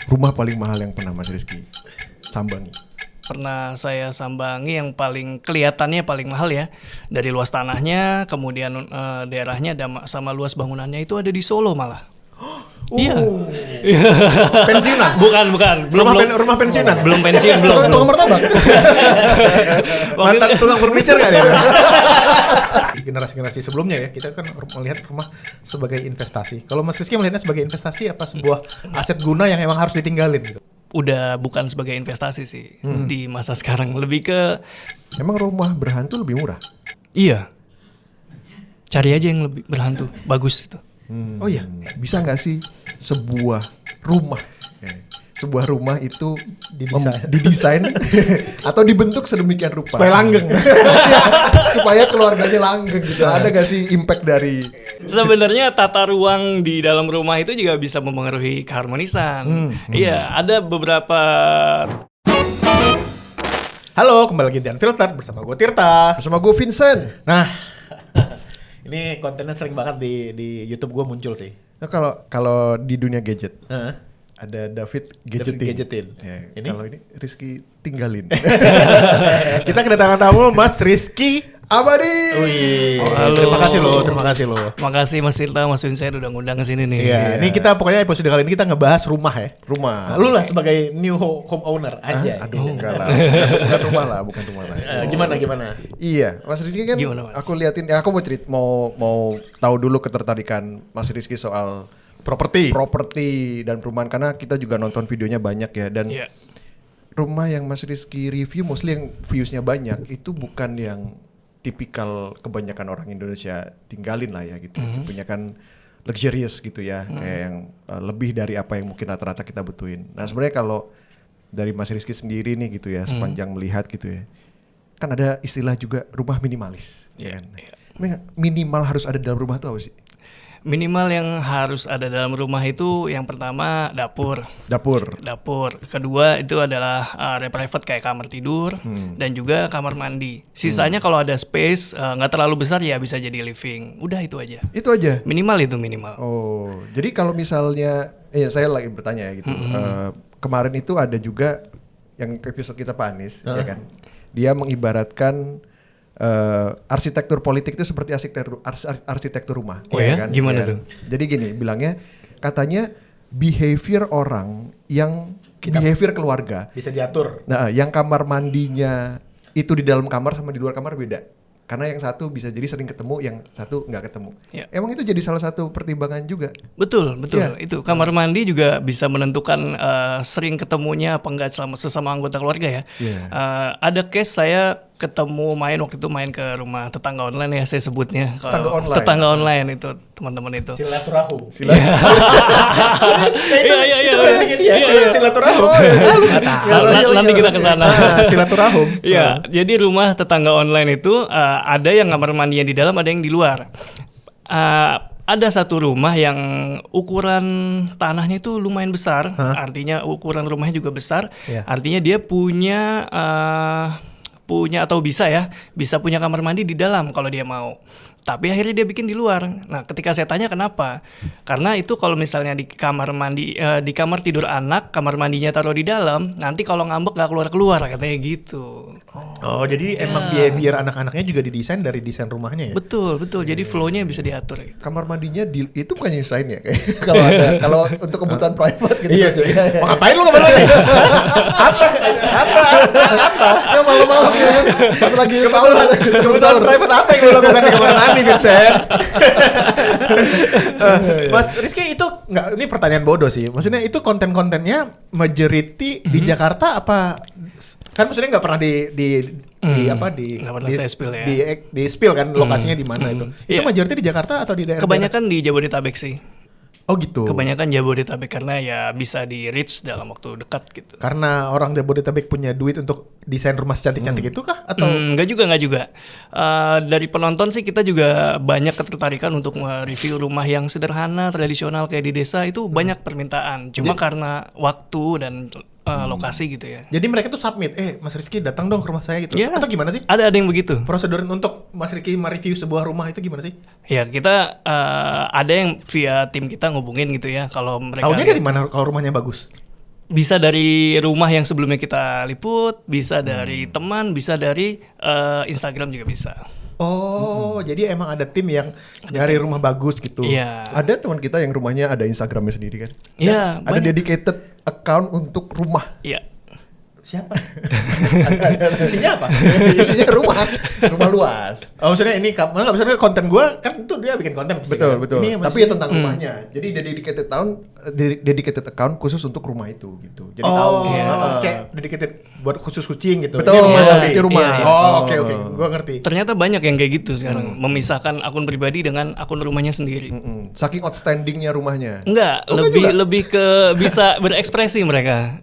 Rumah paling mahal yang pernah Mas Rizky sambangi? Pernah saya sambangi yang paling kelihatannya paling mahal ya, dari luas tanahnya, kemudian daerahnya sama luas bangunannya itu ada di Solo malah. Iya. Pensiunan? Bukan. Rumah pensiunan? Belum pensiun, belum. Tukang martabak? Mantan tulang furniture kan ya? Generasi-generasi sebelumnya ya, kita kan melihat rumah sebagai investasi. Kalau Mas Rizky melihatnya sebagai investasi apa sebuah aset guna yang emang harus ditinggalin gitu? Udah bukan sebagai investasi sih di masa sekarang, lebih ke Emang rumah berhantu lebih murah? iya. Cari aja yang lebih berhantu, bagus itu. Oh iya, bisa nggak sih sebuah rumah itu didesain atau dibentuk sedemikian rupa supaya langgeng, supaya keluarganya langgeng gitu. Ada nggak sih impact dari? Sebenarnya tata ruang di dalam rumah itu juga bisa mempengaruhi keharmonisan. Iya, ada beberapa. Halo, kembali lagi di Unfiltered bersama gue Tirta. Bersama gue Vincent. Nah, ini kontennya sering banget di YouTube gue muncul sih. Nah, kalau di dunia gadget Heeh. ada David David Gadgetin. Ya, Ini? kalau ini Rizky tinggalin. Kita kedatangan tamu Mas Rizky Abadi. Wih, Halo. terima kasih loh. Makasih Mas Tirta, Mas Vincent udah ngundang ke sini nih. Iya, ini kita pokoknya episode kali ini kita ngebahas rumah ya. Rumah. Lu lah sebagai new home owner aja. Aduh, enggak lah. Bukan rumah lah. Gimana? Iya, Mas Rizky kan Gimana, Mas? aku liatin, aku mau tahu dulu ketertarikan Mas Rizky soal properti dan perumahan, karena kita juga nonton videonya banyak ya, dan Iya. rumah yang Mas Rizky review mostly yang viewsnya banyak itu bukan yang tipikal kebanyakan orang Indonesia tinggalin lah ya gitu. Kebanyakan luxurious gitu ya, kayak yang lebih dari apa yang mungkin rata-rata kita butuhin. Nah sebenarnya kalau dari Mas Rizky sendiri nih gitu ya, sepanjang melihat gitu ya, kan ada istilah juga rumah minimalis, ya kan? Emang minimal harus ada dalam rumah tuh apa sih? Minimal yang harus ada dalam rumah itu yang pertama dapur. Kedua itu adalah private kayak kamar tidur dan juga kamar mandi. Sisanya kalau ada space nggak terlalu besar ya bisa jadi living. Udah itu aja. Itu aja. Minimal. Oh, jadi kalau misalnya, saya lagi bertanya ya gitu. Kemarin itu ada juga yang episode kita Pak Anies, ya kan? Dia mengibaratkan arsitektur politik itu seperti arsitektur rumah. Oh ya? Kan? Gimana Ya. tuh? Jadi gini, bilangnya katanya behavior orang yang behavior keluarga. Bisa diatur. Nah, yang kamar mandinya itu di dalam kamar sama di luar kamar beda. Karena yang satu bisa jadi sering ketemu, yang satu nggak ketemu. Ya. Emang itu jadi salah satu pertimbangan juga. Betul. Iya. Itu kamar mandi juga bisa menentukan sering ketemunya apa enggak sesama anggota keluarga ya. Iya. Ada case saya ketemu waktu itu main ke rumah tetangga online ya saya sebutnya. Tetangga online. Online itu teman-teman itu. Silaturahim. Iya. Silaturahim. Nanti kita ke sana. Silaturahim. Iya, jadi rumah tetangga online itu ada yang kamar mandinya di dalam, ada yang di luar. Ada satu rumah yang ukuran tanahnya itu lumayan besar, artinya ukuran rumahnya juga besar. Iya. Artinya dia punya atau bisa punya kamar mandi di dalam kalau dia mau. Tapi akhirnya dia bikin di luar. Nah, ketika saya tanya kenapa? Karena itu kalau misalnya di kamar mandi, di kamar tidur anak, kamar mandinya taruh di dalam, nanti kalau ngambek nggak keluar katanya gitu. Oh, jadi emang behavior anak-anaknya juga didesain dari desain rumahnya ya? Betul. Jadi flow-nya bisa diatur. Gitu. Kamar mandinya itu bukan nyusahin ya kayak kalau untuk kebutuhan private gitu. Iya sih. Mau ngapain lu kamar mandi? Apa? Ya malam-malam ya kan. Pas lagi Kebutuhan private apa yang lu lakukan di kamar mandi, Vincent? Mas Rizky itu ini pertanyaan bodoh sih. Maksudnya itu konten-kontennya majority di Jakarta apa? Kan maksudnya nggak pernah Nggak pernah saya spill ya. di spill kan lokasinya di mana itu. Itu Iya. majority di Jakarta atau di daerah? Kebanyakan di Jabodetabek sih. Oh gitu. Kebanyakan Jabodetabek karena ya bisa di reach dalam waktu dekat gitu. Karena orang Jabodetabek punya duit untuk desain rumah secantik-cantik itu kah? Atau Enggak juga. Dari penonton sih kita juga banyak ketertarikan untuk mereview rumah yang sederhana, tradisional kayak di desa itu banyak permintaan. Cuma karena waktu dan lokasi gitu ya. jadi mereka tuh submit, Mas Rizky datang dong ke rumah saya gitu. Iya. Atau gimana sih? Ada yang begitu. Prosedur untuk Mas Rizky mereview sebuah rumah itu gimana sih? Ya kita ada yang via tim kita ngubungin gitu ya kalau mereka Tahunya lihat. dari mana kalau rumahnya bagus? Bisa dari rumah yang sebelumnya kita liput, bisa dari teman, bisa dari Instagram juga bisa. Oh, jadi emang ada tim yang nyari rumah bagus gitu. Iya. Ada teman kita yang rumahnya ada Instagramnya sendiri kan? Iya, Ada banyak. dedicated account untuk rumah. Iya. Siapa? Isinya apa? Isinya rumah luas. Oh, maksudnya ini maksudnya konten gua kan itu dia bikin konten pasti Betul, kan? betul. Ini Tapi ya tentang rumahnya. Jadi dedicated account khusus untuk rumah itu gitu. Jadi tahu. Iya. Kayak dedicated buat khusus kucing gitu. Betul, Ini rumah iya, tapi. itu rumah. Iya, iya. Oh, oke. Gua ngerti. Ternyata banyak yang kayak gitu sekarang, memisahkan akun pribadi dengan akun rumahnya sendiri. Saking outstandingnya rumahnya. Enggak, lebih ke bisa berekspresi mereka.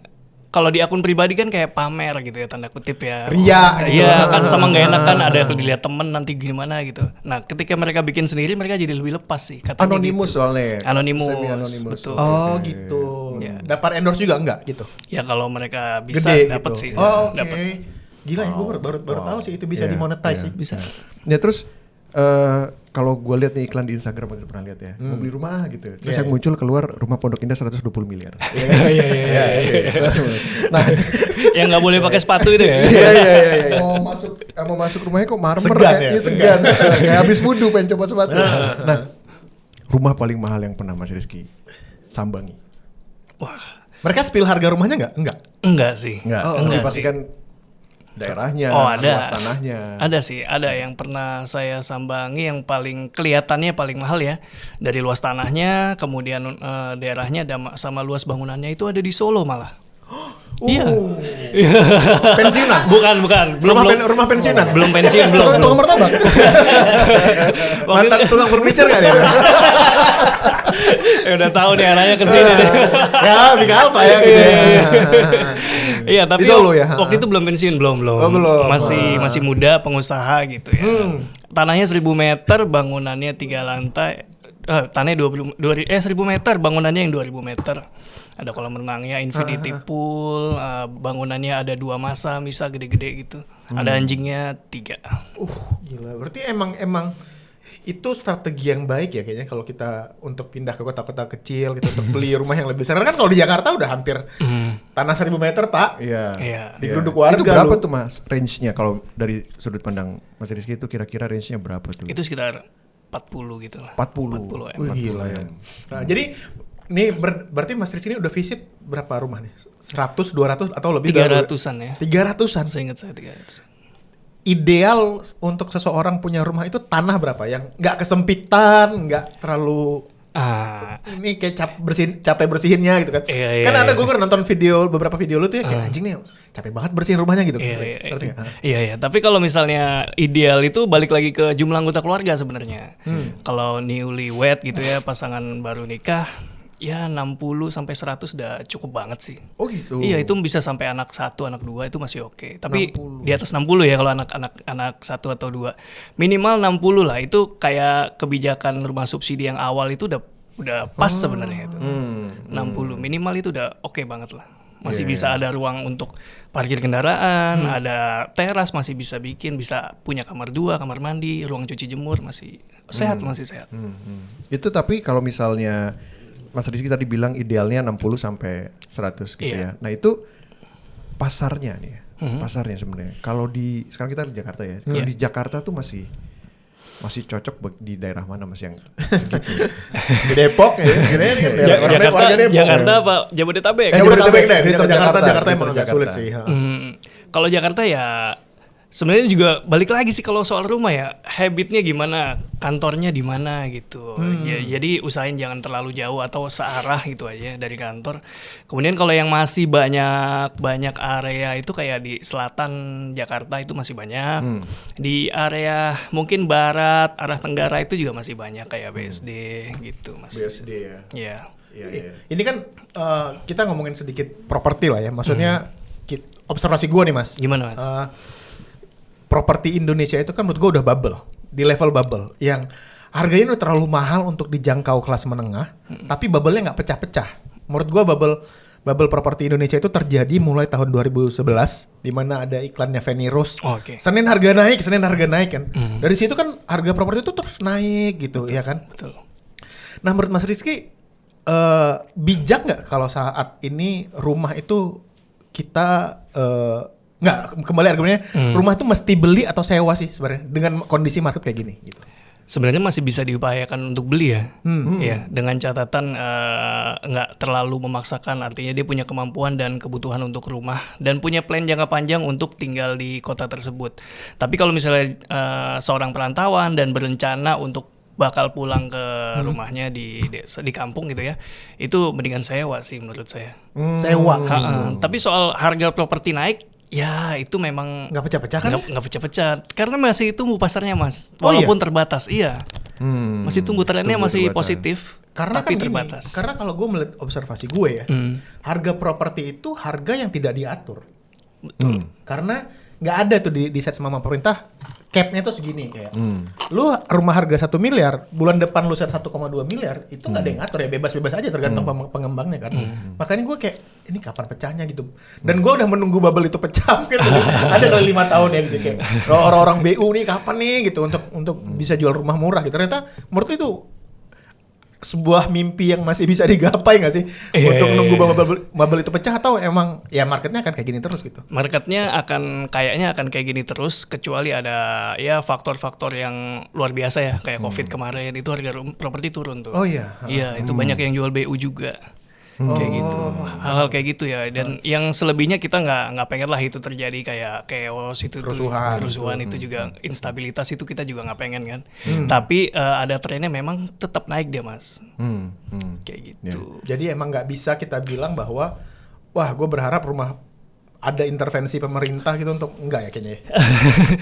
Kalau di akun pribadi kan kayak pamer gitu ya, tanda kutip ya. Ria gitu. Iya, kan sama nggak enak kan, ada yang dilihat temen nanti gimana gitu. Nah, ketika mereka bikin sendiri, mereka jadi lebih lepas sih katanya. Anonymous gitu. soalnya. Anonymous, Semi-anonymous. betul. Oh, gitu. Iya. Dapat endorse juga enggak gitu? Ya kalau mereka bisa Gede dapat gitu. sih. Oh, oke. Dapat. Gila ya, gue baru tahu sih itu bisa Iya, dimonetize iya. sih. Bisa. Ya terus kalau gue lihat nih iklan di Instagram, aku pernah lihat ya, mau beli rumah gitu. Terus Iya, yang muncul keluar rumah Pondok Indah 120 miliar. Iya. Nah, Yang nggak boleh pakai sepatu itu ya. iya. Mau masuk rumahnya kok marmer Segan kayak ya, iya, segan. Kayak habis wudhu pengen coba sepatu. Nah, rumah paling mahal yang pernah Mas Rizky sambangi. Wah, Mereka spill harga rumahnya enggak? enggak sih. Enggak, enggak pasti sih. kan daerahnya, Oh, ada. luas tanahnya. Ada sih, ada yang pernah saya sambangi yang paling kelihatannya paling mahal ya. Dari luas tanahnya, kemudian daerahnya sama luas bangunannya itu ada di Solo malah. Iya. Pensiunan? Bukan. Rumah pensiunan? Belum pensiun, belum. Tukang martabak. Mantan tulang furniture nggak dia? Ya udah tahu nih arahnya ke sini deh. Ya, bikin apa ya gitu ya. Iya, tapi Di Solo ya? waktu itu belum pensiun, belum. Oh, belum. Masih muda, pengusaha gitu ya. Tanahnya 1000 meter, bangunannya 3 lantai. Tanahnya 1000 meter, bangunannya yang 2000 meter. Ada kolam renangnya, infinity pool, bangunannya ada 2 masa, bisa gede-gede gitu. Ada anjingnya 3. Gila. Berarti emang itu strategi yang baik ya kayaknya kalau kita untuk pindah ke kota-kota kecil gitu untuk beli rumah yang lebih besar. Karena kan kalau di Jakarta udah hampir tanah 1000 meter, Pak. Iya. Iya. Digeruduk warga Itu berapa lu. tuh Mas range-nya kalau dari sudut pandang Mas Rizky itu kira-kira range-nya berapa tuh? Itu sekitar 40 gitu lah. 40. 40 Wih, gila ya. Nah, jadi nih berarti Mas Rizky ini udah visit berapa rumah nih? 100, 200 atau lebih? 300-an ya. 300-an. Seingat saya 300-an. Ideal untuk seseorang punya rumah itu tanah berapa? Yang nggak kesempitan, nggak terlalu ini kayak capek bersihinnya gitu kan. Iya, Kan iya, ada iya. gue nonton beberapa video lu tuh ya kayak anjing nih capek banget bersihin rumahnya gitu. Ngerti nggak? Iya. Tapi kalau misalnya ideal itu balik lagi ke jumlah anggota keluarga sebenarnya. Kalau newlywed gitu ya, pasangan baru nikah, ya 60 sampai 100 udah cukup banget sih. Oh gitu. Iya, itu bisa sampai anak 1, anak 2 itu masih oke. Tapi di atas 60 ya kalau anak 1 atau 2. Minimal 60 lah. Itu kayak kebijakan rumah subsidi yang awal itu udah pas sebenarnya itu. 60 minimal itu udah oke banget lah. Masih bisa ada ruang untuk parkir kendaraan, ada teras masih bisa bikin, bisa punya kamar 2, kamar mandi, ruang cuci jemur masih sehat. Itu tapi kalau misalnya Mas Rizky tadi bilang idealnya 60 sampai 100 gitu Iya. ya. Nah, itu pasarnya nih ya. Pasarnya sebenarnya. Kalau sekarang kita di Jakarta ya. Kalau di Jakarta tuh masih cocok di daerah mana Mas yang Di Depok ya. Jakarta apa Jabodetabek? Jabodetabek deh. Di Di Jakarta emang agak Jakarta. sulit sih. Kalau Jakarta ya sebenarnya juga balik lagi sih kalau soal rumah ya, habitnya gimana, kantornya di mana gitu. Ya, jadi usahain jangan terlalu jauh atau searah gitu aja dari kantor. Kemudian kalau yang masih banyak area itu kayak di selatan Jakarta itu masih banyak. Di area mungkin barat, arah tenggara itu juga masih banyak kayak BSD gitu masih. BSD ya. Iya. Iya. Ini kan kita ngomongin sedikit properti lah ya. Maksudnya observasi gue nih Mas. Gimana Mas? Properti Indonesia itu kan menurut gue udah bubble, di level bubble yang harganya udah terlalu mahal untuk dijangkau kelas menengah, tapi bubble-nya nggak pecah-pecah. Menurut gue bubble properti Indonesia itu terjadi mulai tahun 2011 di mana ada iklannya Feni Rose. Oke. Senin harga naik kan. Dari situ kan harga properti itu terus naik gitu, ya kan? Betul. Nah, menurut Mas Rizky bijak nggak kalau saat ini rumah itu kita nggak, kembali argumennya rumah itu mesti beli atau sewa sih sebenarnya dengan kondisi market kayak gini gitu. Sebenarnya masih bisa diupayakan untuk beli ya, ya dengan catatan nggak terlalu memaksakan, artinya dia punya kemampuan dan kebutuhan untuk rumah dan punya plan jangka panjang untuk tinggal di kota tersebut. Tapi kalau misalnya seorang perantauan dan berencana untuk bakal pulang ke rumahnya di kampung gitu ya, itu mendingan sewa sih menurut saya. Sewa. Tapi soal harga properti naik, ya itu memang Nggak pecah-pecah kan? nggak pecah-pecah karena masih tumbuh pasarnya mas, Oh, iya? walaupun terbatas. Iya, masih tumbuh, trennya Tumbuh masih terbatas. positif, Karena tapi kan gini, terbatas. karena kalau gue melihat observasi gue ya, harga properti itu harga yang tidak diatur. Karena nggak ada tuh di set sama pemerintah, capnya tuh segini kayak. Lu rumah harga 1 miliar, bulan depan lu set 1,2 miliar, itu nggak ada yang ngatur ya, bebas-bebas aja tergantung pengembangnya kan. Makanya gue kayak, ini kapan pecahnya gitu. Dan gue udah menunggu bubble itu pecah mungkin ada kali 5 tahun ya gitu kayak. Orang-orang BU nih kapan nih gitu untuk bisa jual rumah murah gitu. Ternyata menurut lu itu sebuah mimpi yang masih bisa digapai nggak sih untuk nunggu bubble itu pecah, atau emang ya marketnya akan kayak gini terus gitu? Marketnya kayaknya akan kayak gini terus, kecuali ada ya faktor-faktor yang luar biasa ya, kayak COVID kemarin itu harga properti turun tuh. Oh iya. Iya, itu banyak yang jual BU juga. Kayak gitu, hal-hal kayak gitu ya. Dan yang selebihnya kita nggak pengen lah itu terjadi, kayak chaos itu, kerusuhan itu juga, instabilitas itu kita juga nggak pengen kan. Tapi ada trennya memang tetap naik dia mas, kayak gitu. Jadi emang nggak bisa kita bilang bahwa wah gue berharap rumah ada intervensi pemerintah gitu untuk, enggak ya kayaknya.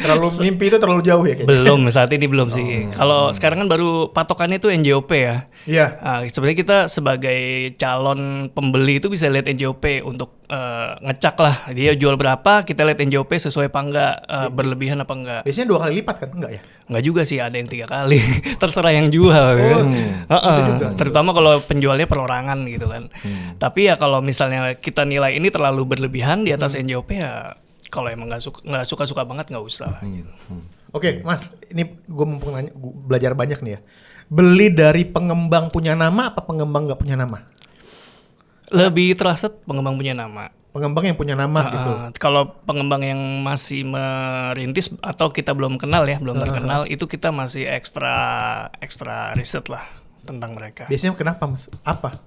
Terlalu mimpi itu terlalu jauh ya kayaknya. Belum, saat ini belum sih. Kalau sekarang kan baru patokannya itu NJOP ya. Iya. Sebenarnya kita sebagai calon pembeli itu bisa lihat NJOP untuk ngecek lah dia jual berapa, kita lihat NJOP sesuai apa enggak, berlebihan apa enggak. Biasanya 2 kali lipat kan, enggak ya? Enggak juga sih, ada yang 3 kali. Terserah yang jual kan. itu juga. Terutama kalau penjualnya perorangan gitu kan. Tapi ya kalau misalnya kita nilai ini terlalu berlebihan di atas NJOP ya, kalau emang nggak suka banget nggak usah lah gitu. Oke, Mas, ini gue mumpung belajar banyak nih ya. Beli dari pengembang punya nama apa pengembang nggak punya nama? Lebih trusted pengembang punya nama. Pengembang yang punya nama gitu. Kalau pengembang yang masih merintis atau kita belum kenal ya, belum terkenal, itu kita masih ekstra riset lah tentang mereka. Biasanya kenapa, Mas? Apa?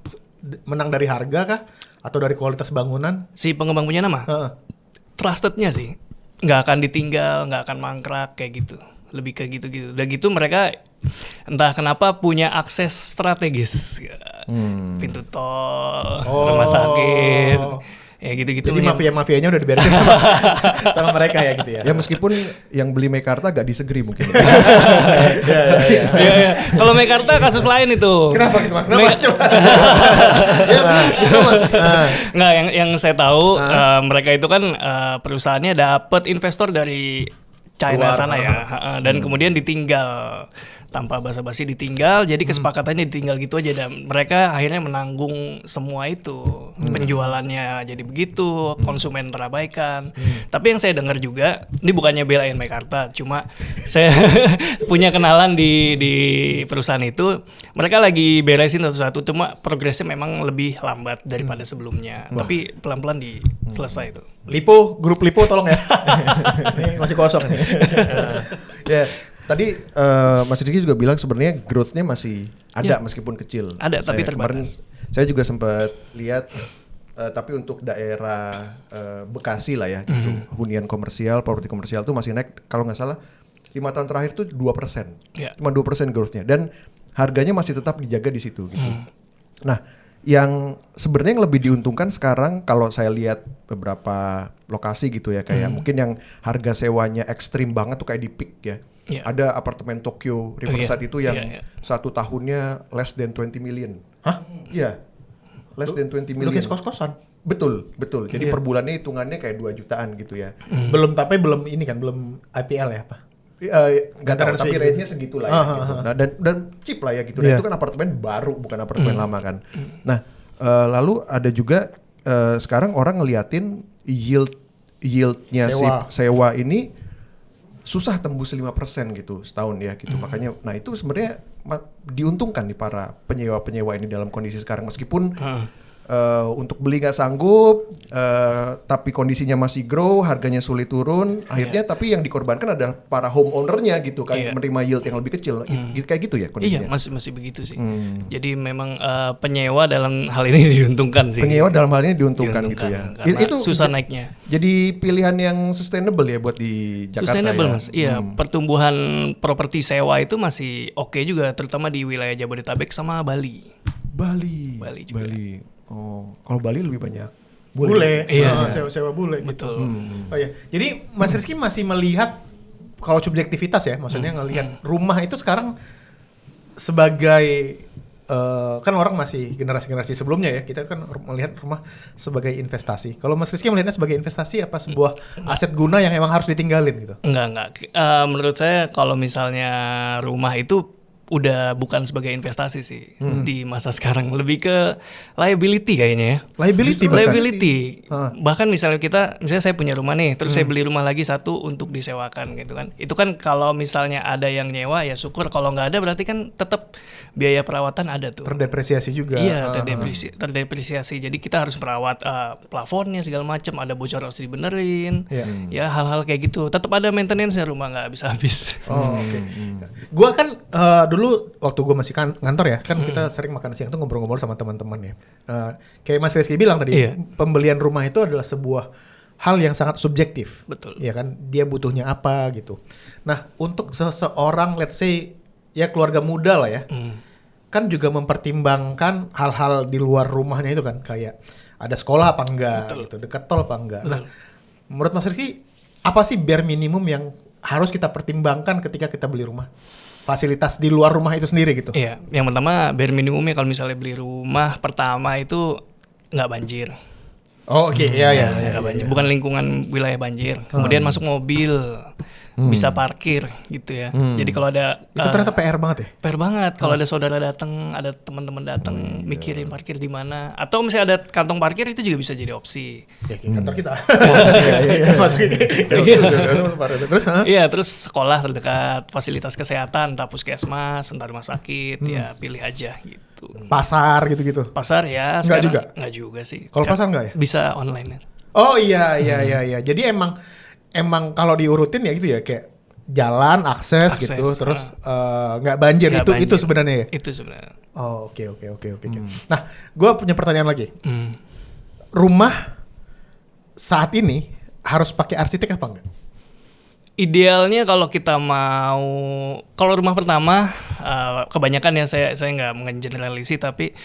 Menang dari harga kah? Atau dari kualitas bangunan? Si pengembang punya nama, trustednya sih, nggak akan ditinggal, nggak akan mangkrak kayak gitu. Lebih ke gitu-gitu. Udah gitu mereka entah kenapa punya akses strategis, pintu tol, rumah sakit, ya gitu-gitu. Jadi mafia-mafianya udah diberesin sama mereka ya gitu ya. Ya meskipun yang beli Mekarta gak disegri mungkin. Iya. Kalau Mekarta kasus lain itu. Kenapa gitu, Mas? Kenapa? Coba. Yes, gitu, Mas. Nggak, yang saya tahu mereka itu kan perusahaannya dapat investor dari China Luar, sana ya, dan kemudian ditinggal tanpa basa-basi, ditinggal, jadi kesepakatannya ditinggal gitu aja, dan mereka akhirnya menanggung semua itu, penjualannya jadi begitu, konsumen terabaikan. Tapi yang saya dengar juga, ini bukannya belain Mekarta, cuma saya punya kenalan di perusahaan itu, mereka lagi beresin satu-satu, cuma progresnya memang lebih lambat daripada sebelumnya. Tapi pelan-pelan selesai itu. Lipo, grup Lipo tolong ya. Ini masih kosong nih. Ya, tadi Mas Rizky juga bilang sebenarnya growth-nya masih ada meskipun kecil. Ada, tapi Kemarin terbatas. saya juga sempat lihat, tapi untuk daerah Bekasi lah ya, gitu, hunian komersial, properti komersial tuh masih naik. Kalau nggak salah 5 tahun terakhir tuh 2%, cuma 2% growth-nya, dan harganya masih tetap dijaga di situ. Gitu. Nah, yang sebenarnya yang lebih diuntungkan sekarang kalau saya lihat beberapa lokasi gitu ya, kayak mungkin yang harga sewanya ekstrim banget tuh kayak di Peak ya. Ada apartemen Tokyo Riverside itu yang 1 tahunnya less than 20 million. Hah? Iya. Less than 20 million. Lu kayak kos-kosan. Betul. Jadi per bulannya hitungannya kayak 2 jutaan gitu ya. Belum ini kan belum IPL ya apa? Nggak tahu, tapi range-nya segitulah ya gitu. Nah, dan cheap lah ya gitu. Dan itu kan apartemen baru, bukan apartemen lama kan. Nah, lalu ada juga sekarang orang ngeliatin yieldnya si sewa ini susah tembus 5% gitu setahun ya gitu. Makanya, nah itu sebenarnya diuntungkan nih para penyewa-penyewa ini dalam kondisi sekarang meskipun untuk beli nggak sanggup, tapi kondisinya masih grow, harganya sulit turun, akhirnya tapi yang dikorbankan adalah para homeownernya gitu kan, menerima yield yang lebih kecil, kayak gitu ya kondisinya. Iya, masih begitu sih. Jadi memang penyewa dalam hal ini diuntungkan sih. Penyewa dalam hal ini diuntungkan gitu ya. Karena Itu susah naiknya. Jadi pilihan yang sustainable ya buat di Jakarta. Sustainable ya. Mas. Iya, pertumbuhan properti sewa itu masih oke juga, terutama di wilayah Jabodetabek sama Bali. Bali juga. Oh, kalau Bali lebih banyak bule. Iya. Sewa bule gitu. Betul. Oh iya. Jadi Mas Rizky masih melihat kalau subjektivitas ya, maksudnya ngelihat rumah itu sekarang sebagai kan orang masih generasi-generasi sebelumnya ya, kita kan melihat rumah sebagai investasi. Kalau Mas Rizky melihatnya sebagai investasi apa sebuah aset guna yang emang harus ditinggalin gitu? Enggak. Menurut saya kalau misalnya rumah itu udah bukan sebagai investasi sih di masa sekarang, lebih ke liability kayaknya ya. Liability. Bahkan misalnya saya punya rumah nih, terus saya beli rumah lagi satu untuk disewakan gitu kan. Itu kan kalau misalnya ada yang nyewa ya syukur, kalau nggak ada berarti kan tetap biaya perawatan ada tuh. Terdepresiasi juga. Iya, terdepresiasi. Jadi kita harus merawat plafonnya segala macam, ada bocor harus dibenerin. Ya hal-hal kayak gitu. Tetap ada maintenance rumah, nggak habis-habis. Oh, oke. Gua kan dulu waktu gue masih ngantor ya, kan kita sering makan siang tuh ngobrol-ngobrol sama teman-teman ya. Kayak Mas Rizky bilang tadi, pembelian rumah itu adalah sebuah hal yang sangat subjektif. Betul. Ya kan, dia butuhnya apa gitu. Nah, untuk seseorang let's say ya keluarga muda lah ya, kan juga mempertimbangkan hal-hal di luar rumahnya itu kan, kayak ada sekolah apa enggak gitu, dekat tol apa enggak. Nah, menurut Mas Rizky apa sih bare minimum yang harus kita pertimbangkan ketika kita beli rumah? Fasilitas di luar rumah itu sendiri gitu. Iya, yang pertama bare minimumnya kalau misalnya beli rumah pertama itu nggak banjir. Oh oke, iya. Banjir. Bukan lingkungan wilayah banjir. Kemudian masuk mobil, bisa parkir gitu ya. Jadi kalau ada itu ternyata PR banget ya. PR banget. Kalau ada saudara datang, ada teman-teman datang, mikirin parkir di mana. Atau misalnya ada kantong parkir itu juga bisa jadi opsi. Ya kayak kantor kita. Iya, terus sekolah terdekat, fasilitas kesehatan, entah puskesmas, entah rumah sakit, ya pilih aja gitu. Pasar gitu-gitu. Pasar ya Enggak juga? Enggak juga sih. Kalau pasar enggak ya? Bisa online ya. Oh iya. Jadi emang kalau diurutin ya gitu ya, kayak jalan akses gitu, terus nggak banjir. Itu sebenarnya ya. Itu sebenarnya. Oh oke. Nah, gue punya pertanyaan lagi. Rumah saat ini harus pakai arsitek apa enggak? Idealnya kalau kita kalau rumah pertama, kebanyakan ya saya nggak menggeneralisasi, tapi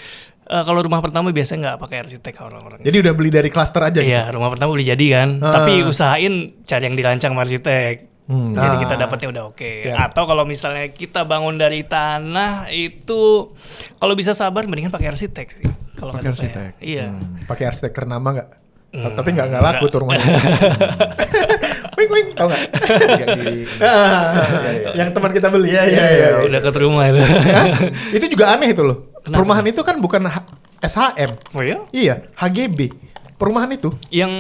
kalau rumah pertama biasanya nggak pakai arsitek orang-orang. Jadi udah beli dari klaster aja gitu? Iya, rumah pertama beli jadi kan, tapi usahain cari yang dirancang sama arsitek. Jadi kita dapatnya udah oke. Atau kalau misalnya kita bangun dari tanah itu, kalau bisa sabar mendingan pakai arsitek sih. Kalau kata saya. Iya. Pakai arsitek ternama nggak? Tapi nggak laku tuh rumahnya. Wing, tau nggak? Yang teman kita beli. Iya. Udah ke rumah itu. Itu juga aneh itu loh. Kenapa? Perumahan itu kan bukan SHM. Oh iya? Iya, HGB. Perumahan itu. Yang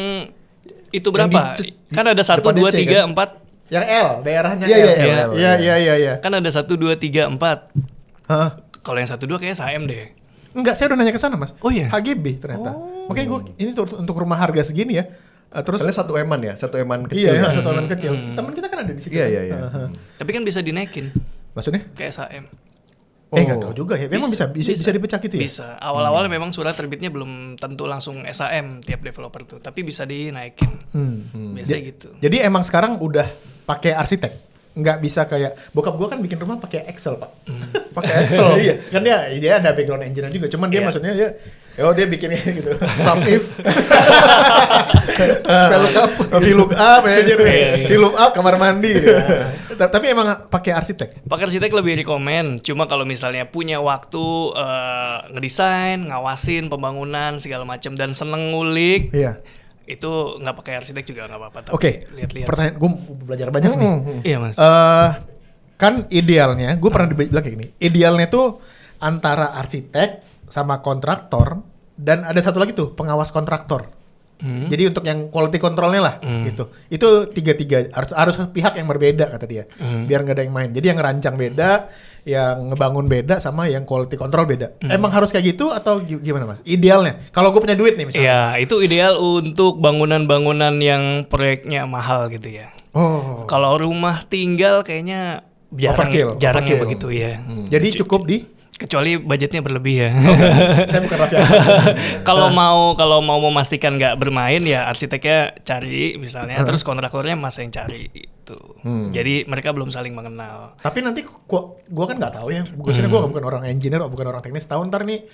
itu berapa? Kan ada 1, 2, 3, 4. Yang L, daerahnya L. Iya. Kan ada 1, 2, 3, 4. Kalau yang 1, 2 kayaknya SHM deh. Enggak, saya udah nanya ke sana mas. Oh iya? HGB ternyata. Makanya gue ini tuh untuk rumah harga segini ya. Terus kalian satu eman kecil. Iya, satu eman kecil. Teman kita kan ada di situ. Iya. Tapi kan bisa dinaikin. Maksudnya? Kayak SHM. Nggak tahu juga ya. Memang bisa dipecah gitu ya? Bisa. Awal-awal memang surat terbitnya belum tentu langsung SHM tiap developer tuh, tapi bisa dinaikin. Biasanya gitu. Jadi emang sekarang udah pakai arsitek. Nggak bisa kayak bokap gue kan bikin rumah pakai Excel pak. Pakai Excel. Iya. Kan dia ada background engineer juga. Cuman dia maksudnya dia bikinnya gitu. Sum if. VLOOKUP aja deh. VLOOKUP kamar mandi. Tapi emang pakai arsitek. Pakai arsitek lebih rekomen. Cuma kalau misalnya punya waktu ngedesain, ngawasin pembangunan segala macam dan seneng ngulik. Iya. Itu nggak pakai arsitek juga nggak apa-apa. Oke. Lihat-lihat. Pertanyaan gue belajar banyak nih. Iya mas. Kan idealnya, gue pernah bilang kayak gini. Idealnya tuh antara arsitek sama kontraktor dan ada satu lagi tuh pengawas kontraktor. Jadi untuk yang quality controlnya lah gitu. Itu tiga harus pihak yang berbeda kata dia. Biar nggak ada yang main. Jadi yang ngerancang beda, yang ngebangun beda, sama yang quality control beda. Emang harus kayak gitu atau gimana Mas? Idealnya. Kalau gue punya duit nih misalnya. Ya, itu ideal untuk bangunan-bangunan yang proyeknya mahal gitu ya. Oh. Kalau rumah tinggal kayaknya jarang Overkill. yang begitu ya. Jadi cukup di Kecuali budgetnya berlebih ya. saya bukan Raffi. Kalau mau memastikan nggak bermain ya arsiteknya cari misalnya, terus kontraktornya Mas yang cari itu. Jadi mereka belum saling mengenal. Tapi nanti gua kan nggak tahu ya. Gua bukan orang engineer, bukan orang teknis. Tahu ntar nih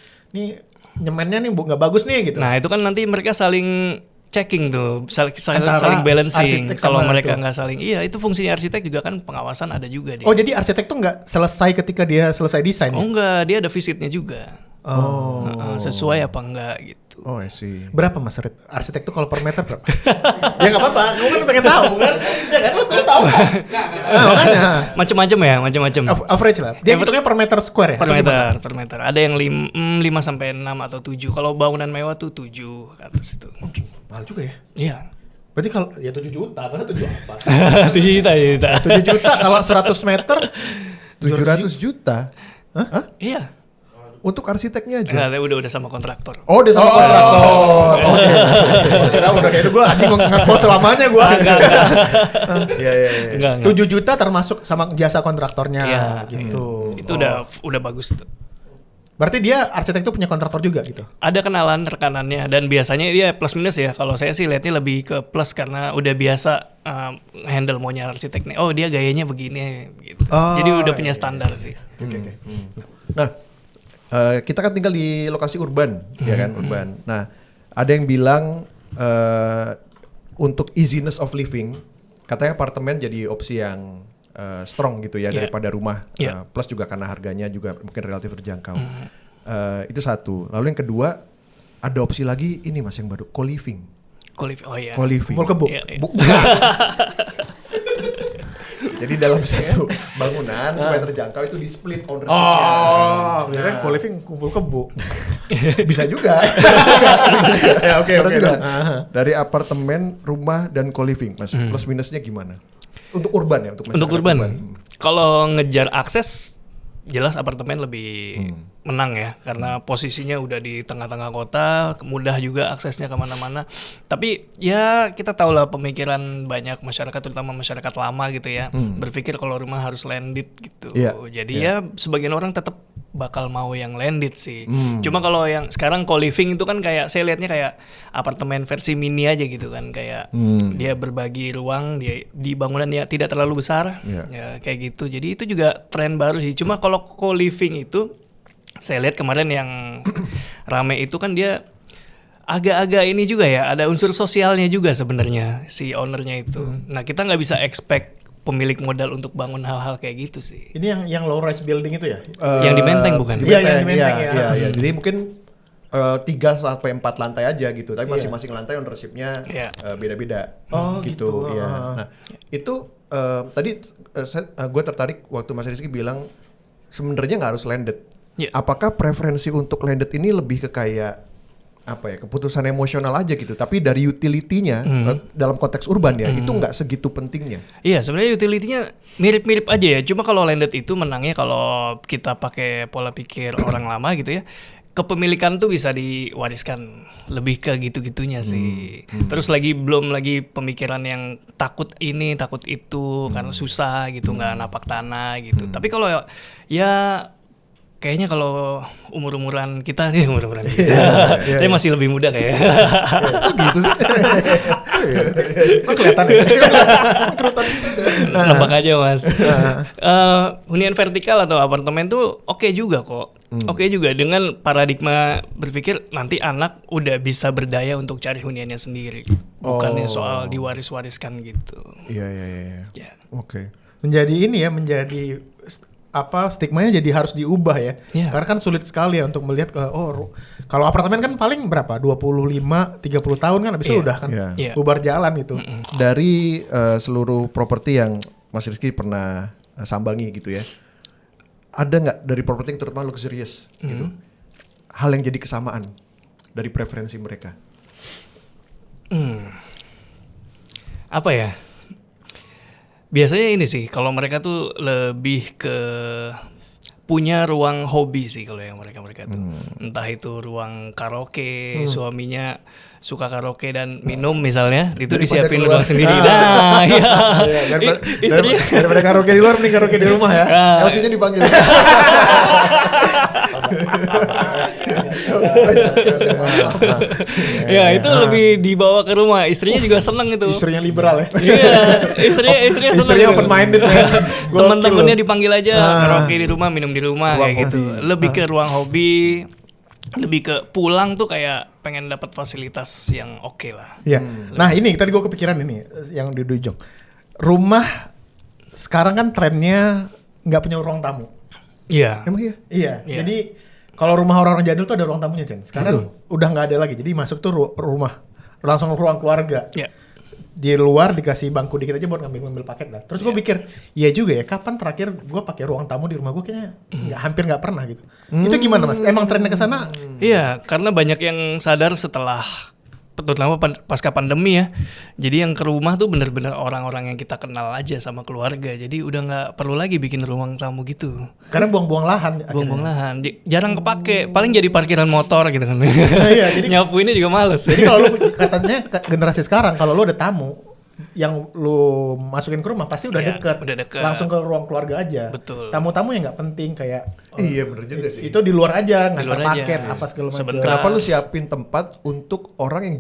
nyemennya nih nggak bagus nih gitu. Nah itu kan nanti mereka saling checking tuh, Antara saling balancing. arsitek Kalau sama mereka itu. nggak saling, iya itu fungsinya arsitek juga kan pengawasan ada juga dia. Oh jadi arsitek tuh nggak selesai ketika dia selesai desain Oh ya? enggak, dia ada visitnya juga. Sesuai apa enggak gitu. Oh, I see. Berapa Mas arsitek tuh kalau per meter berapa? Ya nggak apa-apa, gue kan pengen tahu kan. Ya kan lu tahu kan? Makanya Macam-macam. average lah. Dia hitungnya per meter square ya? Per Atau gimana? meter. Ada yang 5 sampai 6 atau 7. Kalau bangunan mewah tuh 7 ke atas itu. Mahal juga ya. Iya. Berarti kalau ya 7 juta, kan 7 apa? 7 juta. 7 juta kalau 100 meter 700 juta Iya. untuk arsiteknya aja. Enggak, udah sama kontraktor. Oh, dia sama kontraktor. Oke. Udah kayak itu gue anjing ngekos selamanya gue. Iya. Enggak. 7 juta termasuk sama jasa kontraktornya Iya, gitu. Itu udah bagus tuh. Berarti dia arsitek itu punya kontraktor juga gitu. Ada kenalan rekanannya dan biasanya dia plus minus ya. Kalau saya sih lihatnya lebih ke plus karena udah biasa handle maunya arsitek nih. Oh, dia gayanya begini gitu. Jadi udah punya standar sih. Oke. Nah, kita kan tinggal di lokasi urban, ya kan, urban. Nah, ada yang bilang untuk easiness of living, katanya apartemen jadi opsi yang strong gitu ya daripada rumah. Plus juga karena harganya juga mungkin relatif terjangkau. Itu satu. Lalu yang kedua, ada opsi lagi ini Mas yang baru, co-living. Oh iya. Co-living. Kumpul kebo. Iya. Jadi dalam satu bangunan supaya terjangkau itu di split ownership-nya. Oh, kira co-living kumpul kebo. Bisa juga. Ya oke. Benar juga. Dari apartemen, rumah dan co-living, Mas. Plus minusnya gimana? Untuk urban ya, untuk masyarakat Untuk urban. Kalau ngejar akses jelas apartemen lebih menang ya karena posisinya udah di tengah-tengah kota, mudah juga aksesnya kemana-mana. Tapi ya kita tahu lah pemikiran banyak masyarakat terutama masyarakat lama gitu ya berpikir kalau rumah harus landed gitu. Jadi ya sebagian orang tetap bakal mau yang landed sih. Cuma kalau yang sekarang co-living itu kan kayak saya lihatnya kayak apartemen versi mini aja gitu kan kayak dia berbagi ruang dia di bangunan ya tidak terlalu besar ya kayak gitu. Jadi itu juga tren baru sih. Cuma kalau co-living itu saya lihat kemarin yang rame itu kan dia agak-agak ini juga ya ada unsur sosialnya juga sebenarnya si ownernya itu. Nah kita nggak bisa expect pemilik modal untuk bangun hal-hal kayak gitu sih. Ini yang low rise building itu ya? Yang di Menteng bukan? Iya, yang di Menteng ya. Iya. Jadi mungkin 3 sampai 4 lantai aja gitu. Tapi masing-masing lantai ownership-nya beda-beda. Oh, gitu. Iya. Nah, itu tadi gue tertarik waktu Mas Rizky bilang sebenarnya nggak harus landed. Apakah preferensi untuk landed ini lebih ke kayak apa ya keputusan emosional aja gitu, tapi dari utility-nya dalam konteks urban ya itu nggak segitu pentingnya. Iya sebenarnya utility-nya mirip-mirip aja ya, cuma kalau landed itu menangnya kalau kita pakai pola pikir orang lama gitu ya, kepemilikan tuh bisa diwariskan lebih ke gitu-gitunya sih. Terus belum lagi pemikiran yang takut ini takut itu karena susah gitu nggak napak tanah gitu. Tapi kalau ya kayaknya kalau umur-umuran kita nih tapi masih lebih muda kayak. Gitu sih. Kelihatan ya. Nebak aja Mas. Hunian vertikal atau apartemen tuh oke juga kok. Oke juga dengan paradigma berpikir nanti anak udah bisa berdaya untuk cari huniannya sendiri. Bukannya soal diwaris-wariskan gitu. Iya. Ya. Oke. Menjadi stigmanya jadi harus diubah ya. Karena kan sulit sekali ya untuk melihat kalau apartemen kan paling berapa 25 30 tahun kan habis itu udah kan bubar jalan gitu. Dari seluruh properti yang Mas Rizky pernah sambangi gitu ya. Ada nggak dari properti yang terutama luxurious gitu. Hal yang jadi kesamaan dari preferensi mereka? apa ya? Biasanya ini sih, kalau mereka tuh lebih ke punya ruang hobi sih kalau yang mereka tuh. Entah itu ruang karaoke, suaminya suka karaoke dan minum misalnya, itu Daripada disiapin keluar. ruang sendiri. Nah, iya. Istrinya Daripada karaoke di luar mending karaoke di rumah ya. LC-nya dipanggil. ya itu lebih dibawa ke rumah. Istrinya juga seneng itu. Istrinya liberal ya. Iya, istrinya seneng. Istrinya itu. open minded ya. Teman-temannya dipanggil aja karaoke di rumah, minum di rumah Ruang kayak gitu. hobi. Lebih ke ruang hobi, lebih ke pulang tuh kayak pengen dapat fasilitas yang oke lah. Iya. Nah ini tadi gue kepikiran ini yang di Dujong. Rumah sekarang kan trennya nggak punya ruang tamu. Iya. Emang iya? Iya. Iya. Jadi kalau rumah orang-orang jadul tuh ada ruang tamunya, Chen. Sekarang udah nggak ada lagi. Jadi masuk tuh rumah langsung ruang keluarga. Iya. Di luar dikasih bangku dikit aja buat ngambil paket lah. Terus gue pikir, iya juga ya. Kapan terakhir gue pakai ruang tamu di rumah gue kayaknya hampir nggak pernah gitu. Itu gimana mas? Emang trennya ke sana? Iya, karena banyak yang sadar setelah terutama pasca pandemi ya. Jadi yang ke rumah tuh bener-bener orang-orang yang kita kenal aja sama keluarga. Jadi udah nggak perlu lagi bikin ruang tamu gitu. Karena buang-buang lahan. Buang-buang lahan, jarang kepake. Paling jadi parkiran motor gitu kan. Iya, jadi Nyapu ini juga males. Jadi kalau lu katanya generasi sekarang kalau lu ada tamu yang lu masukin ke rumah pasti udah Iya, deket. udah deket. Langsung ke ruang keluarga aja. Betul. Tamu-tamu yang nggak penting kayak Iya bener juga sih. itu di luar aja Di ngantar luar aja. paket apa segala macam. Sebentar. Kenapa lu siapin tempat untuk orang yang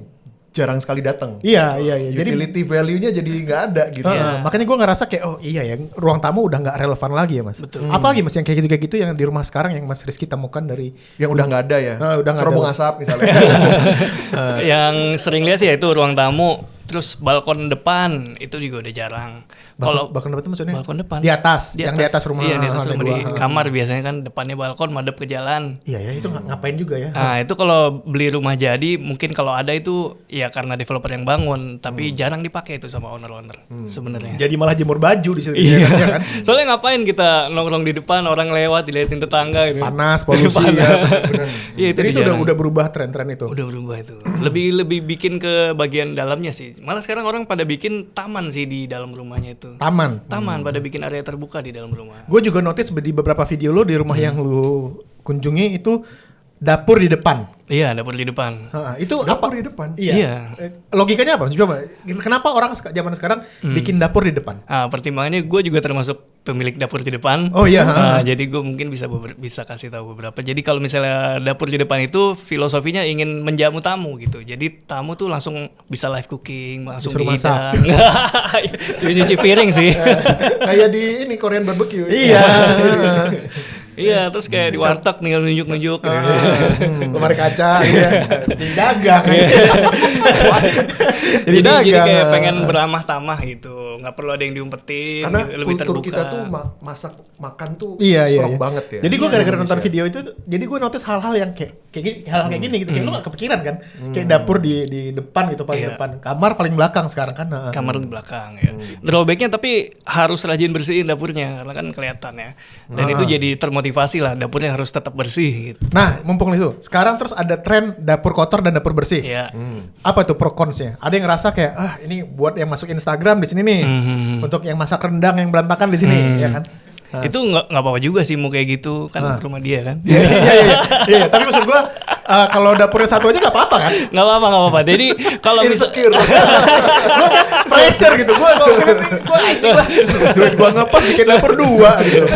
jarang sekali datang? Iya. Jadi Utility value-nya jadi nggak ada gitu. makanya gue ngerasa kayak oh iya ya ruang tamu udah nggak relevan lagi ya mas. Betul. Apalagi mas yang kayak gitu yang di rumah sekarang yang mas Rizky temukan dari Yang udah nggak ada ya. Udah nggak Cerobong ada. asap misalnya. Yang sering lihat sih ya itu ruang tamu, terus balkon depan itu juga udah jarang. Kalau balkon depan itu maksudnya balkon depan di atas, yang di atas rumah. Iya, di atas ada rumah di dua. kamar biasanya kan depannya balkon madep ke jalan. Iya ya itu ngapain juga ya. Nah, itu kalau beli rumah jadi mungkin kalau ada itu ya karena developer yang bangun, tapi jarang dipakai itu sama owner-owner sebenarnya. Jadi malah jemur baju di situ Iya. ya kan. Soalnya ngapain kita nongkrong di depan, orang lewat diliatin tetangga gitu. Panas, polusi Panas. ya. Bener. Iya, itu Jadi itu jarang. udah berubah tren-tren itu. Udah berubah itu. Lebih bikin ke bagian dalamnya sih. Malah sekarang orang pada bikin taman sih di dalam rumahnya itu. Taman. Taman pada bikin area terbuka di dalam rumah. Gue juga notice di beberapa video lo di rumah yang lu kunjungi itu dapur di depan. Iya, dapur di depan. Itu Dapur apa? di depan. Iya. Iya. Logikanya apa? Coba. Kenapa orang zaman sekarang bikin dapur di depan? Nah, pertimbangannya gue juga termasuk pemilik dapur di depan. Oh iya. Nah, jadi gue mungkin bisa kasih tahu beberapa. Jadi kalau misalnya dapur di depan itu filosofinya ingin menjamu tamu gitu. Jadi tamu tuh langsung bisa live cooking, langsung Disuruh masak. dihidang. Suruh nyuci piring sih. Kayak di ini Korean barbecue. Iya. Iya, terus kayak di warteg tinggal nunjuk-nunjuk. Lemari kaca, iya. Jadi dagang. Jadi dagang. kayak pengen beramah tamah gitu, nggak perlu ada yang diumpetin. Karena gitu, lebih kultur terbuka. kita tuh masak makan tuh Iya. strong banget ya. Jadi gue gara-gara nonton Indonesia. video itu, jadi gue notice hal-hal yang hal-hal kayak gini gitu. Kayak lu gak kepikiran kan? Kayak dapur di depan gitu paling Iya. depan, kamar paling belakang sekarang kan. Kamar di belakang ya. Drawbacknya tapi harus rajin bersihin dapurnya karena kan kelihatan ya. Dan itu jadi termotivasi lah, dapurnya harus tetap bersih gitu. Nah, mumpung itu, sekarang terus ada tren dapur kotor dan dapur bersih. Ya. Apa tuh pro consnya? Ada yang ngerasa kayak ini buat yang masuk Instagram di sini nih, untuk yang masak rendang yang berantakan di sini, ya kan? Itu nggak apa-apa juga sih mau kayak gitu kan rumah dia kan. Iya. Tapi maksud gua kalau dapurnya satu aja nggak apa-apa kan? Nggak apa-apa. Jadi kalau bisa Insecure. Gua pressure gitu. Gua anjing lah. Duit gua ngepas bikin dapur dua gitu.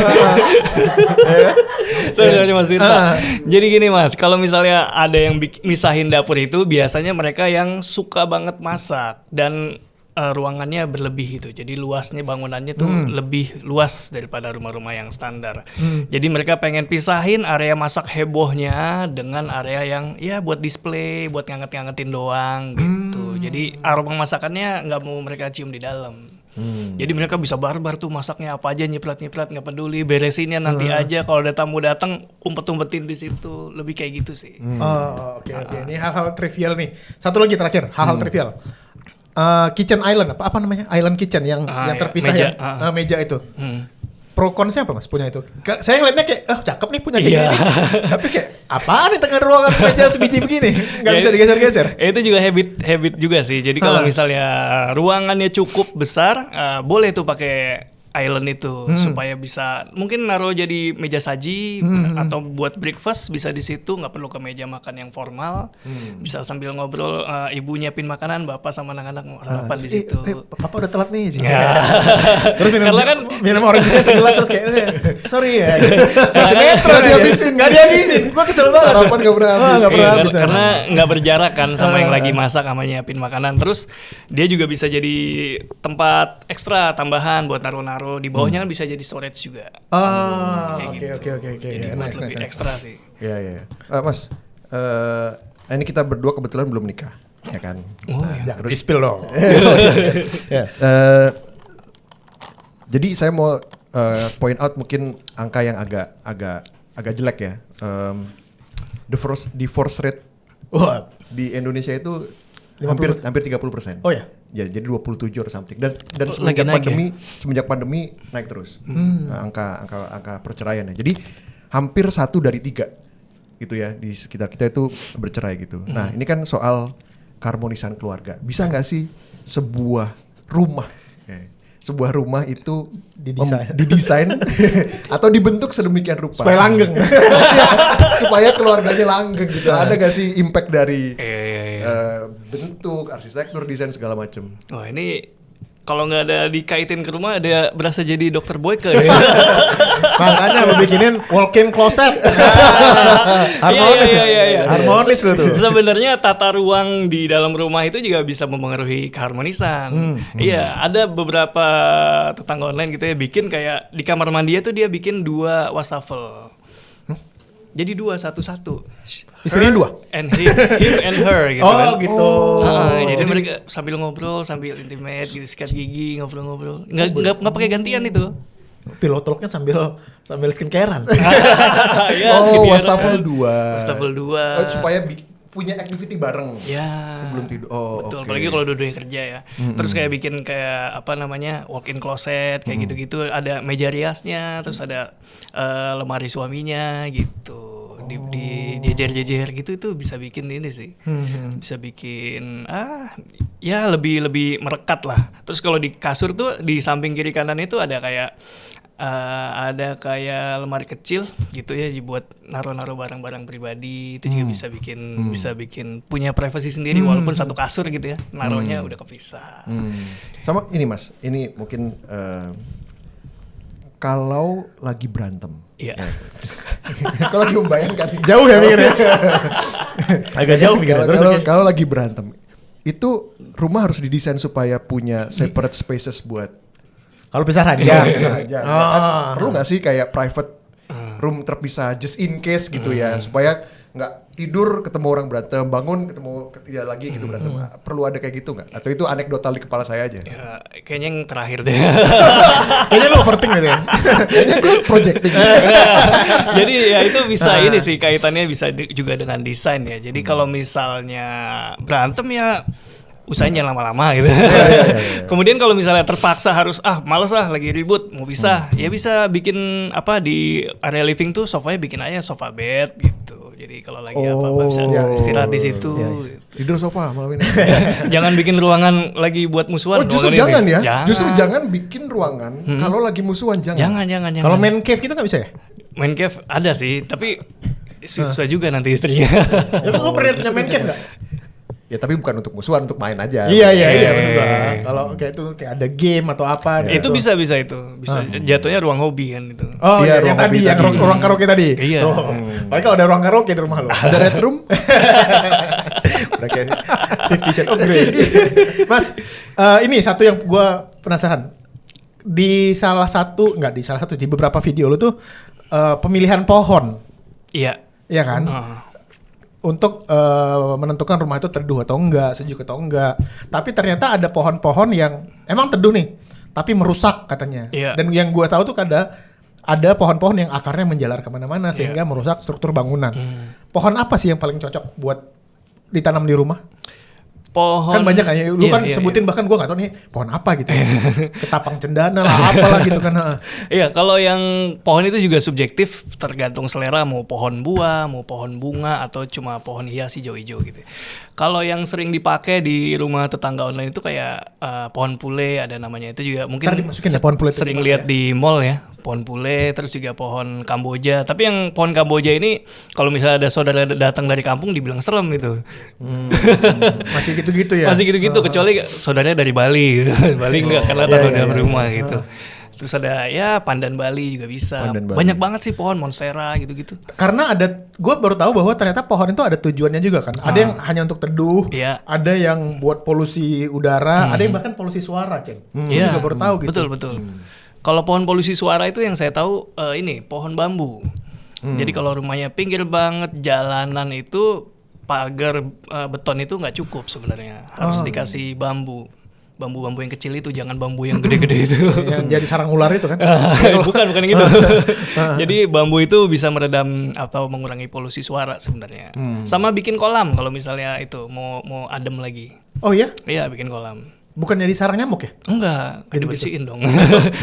Sorry, Mas Tirta. Jadi gini Mas, kalau misalnya ada yang misahin dapur itu biasanya mereka yang suka banget masak dan ruangannya berlebih gitu. Jadi luasnya bangunannya tuh lebih luas daripada rumah-rumah yang standar. Jadi mereka pengen pisahin area masak hebohnya dengan area yang ya buat display, buat nganget-ngangetin doang gitu. Jadi aroma masakannya nggak mau mereka cium di dalam. Jadi mereka bisa barbar tuh masaknya apa aja, nyiprat-nyiprat nggak peduli, beresinnya nanti aja kalau ada tamu datang umpet-umpetin di situ, lebih kayak gitu sih. Oke. Ini hal-hal trivial nih. Satu lagi terakhir, hal-hal trivial. Kitchen island apa namanya? Island kitchen yang terpisah meja, ya. Meja itu. pro consnya apa Mas punya itu? Saya ngeliatnya kayak, cakep nih punya kayak Iya. gini. Tapi kayak, apaan nih tengah ruangan meja sebiji begini? Nggak Ya, bisa digeser-geser. Itu juga habit juga sih. Jadi kalau misalnya ruangannya cukup besar, boleh tuh pakai island itu supaya bisa mungkin naruh jadi meja saji atau buat breakfast bisa di situ, nggak perlu ke meja makan yang formal. Bisa sambil ngobrol, ibu nyiapin makanan, bapak sama anak-anak mau sarapan di situ. Papa udah telat nih. Ya. Terus Karena kan minum orange juice segelas terus kayak, sorry ya. Nggak dihabisin. Nggak dihabisin. Gua kesel banget. Sarapan nggak pernah habis. Nggak pernah Iya, habis. karena nggak berjarak kan sama yang lagi masak sama nyiapin makanan. Terus dia juga bisa jadi tempat ekstra tambahan buat naruh-naruh. Di bawahnya kan bisa jadi storage juga. Kayak gitu. Oke. Jadi buat lebih ekstra sih. Iya. Mas, ini kita berdua kebetulan belum nikah, ya kan? Jangan di-spill dong. Ya. Jadi saya mau point out mungkin angka yang agak jelek ya. Divorce rate Wah. di Indonesia itu 50%. hampir 30%. Oh ya. Ya, jadi 27 or something. Dan Lagi naik semenjak pandemi naik terus. Angka perceraian ya. Jadi hampir 1 dari 3 gitu ya di sekitar kita itu bercerai gitu. Nah, ini kan soal keharmonisan keluarga. Bisa nggak sih sebuah rumah itu didesain atau dibentuk sedemikian rupa Supaya langgeng. supaya keluarganya langgeng gitu. Ada gak sih impact dari Iya. bentuk, arsitektur, desain segala macam? Wah, ini kalau nggak ada dikaitin ke rumah ada berasa jadi dokter Boyke ya. Makanya lo bikinin walk-in closet. Harmonis. Iya. Harmonis lo tuh. Sebenarnya tata ruang di dalam rumah itu juga bisa mempengaruhi keharmonisan. Iya, ada beberapa tetangga online gitu ya bikin kayak di kamar mandi tuh dia bikin 2 wastafel. Jadi 2 satu-satu. Istrinya 2? And him and her gitu kan. Oh gitu. Jadi mereka sambil ngobrol, sambil intimate, gitu, sikat gigi, ngobrol-ngobrol. Nggak pakai gantian itu. Pillow talknya sambil skincarean. Ya, wastafel 2. Wastafel 2. Supaya punya activity bareng Ya. sebelum tidur. Betul, oke. apalagi kalau dua-duanya kerja ya. Terus kayak bikin kayak apa namanya walk-in closet kayak gitu-gitu. Ada meja riasnya, terus ada lemari suaminya gitu. Di jejer-jejer gitu itu bisa bikin ini sih. Bisa bikin ya lebih merekat lah. Terus kalau di kasur tuh di samping kiri kanan itu ada kayak lemari kecil gitu ya dibuat naruh-naruh barang-barang pribadi. Itu juga bisa bikin punya privasi sendiri walaupun satu kasur gitu ya. Naruhnya udah kepisah. Sama ini Mas, ini mungkin kalau lagi berantem. Iya. Kalau lagi membayangkan Jauh ya mikirnya. Agak jauh mikirnya. Kalau lagi berantem, itu rumah harus didesain supaya punya separate spaces buat Kalau pisah ranjang. perlu nggak sih kayak private room terpisah just in case gitu ya, supaya nggak tidur ketemu orang berantem, bangun ketemu tidak lagi gitu berantem. Perlu ada kayak gitu nggak? Atau itu anekdotal di kepala saya aja? Ya, kayaknya yang terakhir deh. Kayaknya lu overthink gitu ya. Kayaknya gue projecting. Jadi ya itu bisa ini sih kaitannya bisa juga dengan desain ya. Jadi kalau misalnya berantem ya usahanya lama-lama gitu. Kemudian kalau misalnya terpaksa harus males lagi ribut mau pisah, ya bisa bikin apa di area living tuh sofanya bikin aja sofa bed gitu. Jadi kalau lagi apa-apa bisa istirahat di situ. Gitu. Tidur sofa malam ini. Jangan bikin ruangan lagi buat musuhan. Justru ruangan jangan ini. ya. Justru jangan bikin ruangan kalau lagi musuhan, jangan. Jangan. Kalau main cave gitu nggak bisa ya? Main cave ada sih, tapi susah juga nanti istrinya. Ya lu pernah punya main cave nggak? Ya tapi bukan untuk musuhan, untuk main aja. Iya benar Bang. Kalau kayak itu kayak ada game atau apa gitu. Itu bisa itu. Bisa jatuhnya ruang hobi kan itu. Oh Iya, yang ruang tadi hobi yang tadi. ruang karaoke tadi. Iya. Paling kalau ada ruang karaoke di rumah lo. Ada red room? Udah kayak 50 Shades of Grey. Mas, ini satu yang gue penasaran. Di beberapa video lo tuh pemilihan pohon. Iya. Iya kan? Untuk menentukan rumah itu teduh atau enggak, sejuk atau enggak. Tapi ternyata ada pohon-pohon yang emang teduh nih, tapi merusak katanya. Iya. Dan yang gue tahu tuh ada pohon-pohon yang akarnya menjalar kemana-mana sehingga merusak struktur bangunan. Pohon apa sih yang paling cocok buat ditanam di rumah? pohon Kan banyak kayak lu Iya, kan iya, sebutin bahkan gua nggak tahu nih pohon apa gitu. Ketapang cendana lah apalah gitu kan. Iya, kalau yang pohon itu juga subjektif, tergantung selera, mau pohon buah, mau pohon bunga, atau cuma pohon hias hijau-hijau gitu. Kalau yang sering dipakai di rumah tetangga online itu kayak pohon pule, ada namanya, itu juga mungkin Ntar dimasukin ya pohon pule itu sering di mana lihat ya? di mall ya, pohon pule, terus juga pohon kamboja. Tapi yang pohon kamboja ini, kalau misalnya ada saudara datang dari kampung, dibilang serem itu. Masih gitu-gitu ya. Masih gitu-gitu, kecuali saudaranya dari Bali gitu. Bali enggak, karena taruh iya, dalam iya, rumah gitu. Terus ada ya pandan Bali juga bisa. Pandan Bali. Banyak banget sih pohon monstera gitu-gitu. Karena gue baru tahu bahwa ternyata pohon itu ada tujuannya juga kan. Ada yang hanya untuk teduh, Iya. ada yang buat polusi udara, ada yang bahkan polusi suara, Ceng. Gue Iya, juga baru tahu gitu. betul. Kalau pohon polusi suara itu yang saya tahu ini pohon bambu. Jadi kalau rumahnya pinggir banget jalanan itu pagar beton itu nggak cukup sebenarnya. Harus dikasih bambu. Bambu-bambu yang kecil itu, jangan bambu yang gede-gede itu. Yang jadi sarang ular itu kan. bukan yang gitu. Jadi bambu itu bisa meredam atau mengurangi polusi suara sebenarnya. Sama bikin kolam kalau misalnya itu mau adem lagi. Oh iya? Iya, bikin kolam. Bukan jadi sarang nyamuk ya? Enggak, dibersihin dong.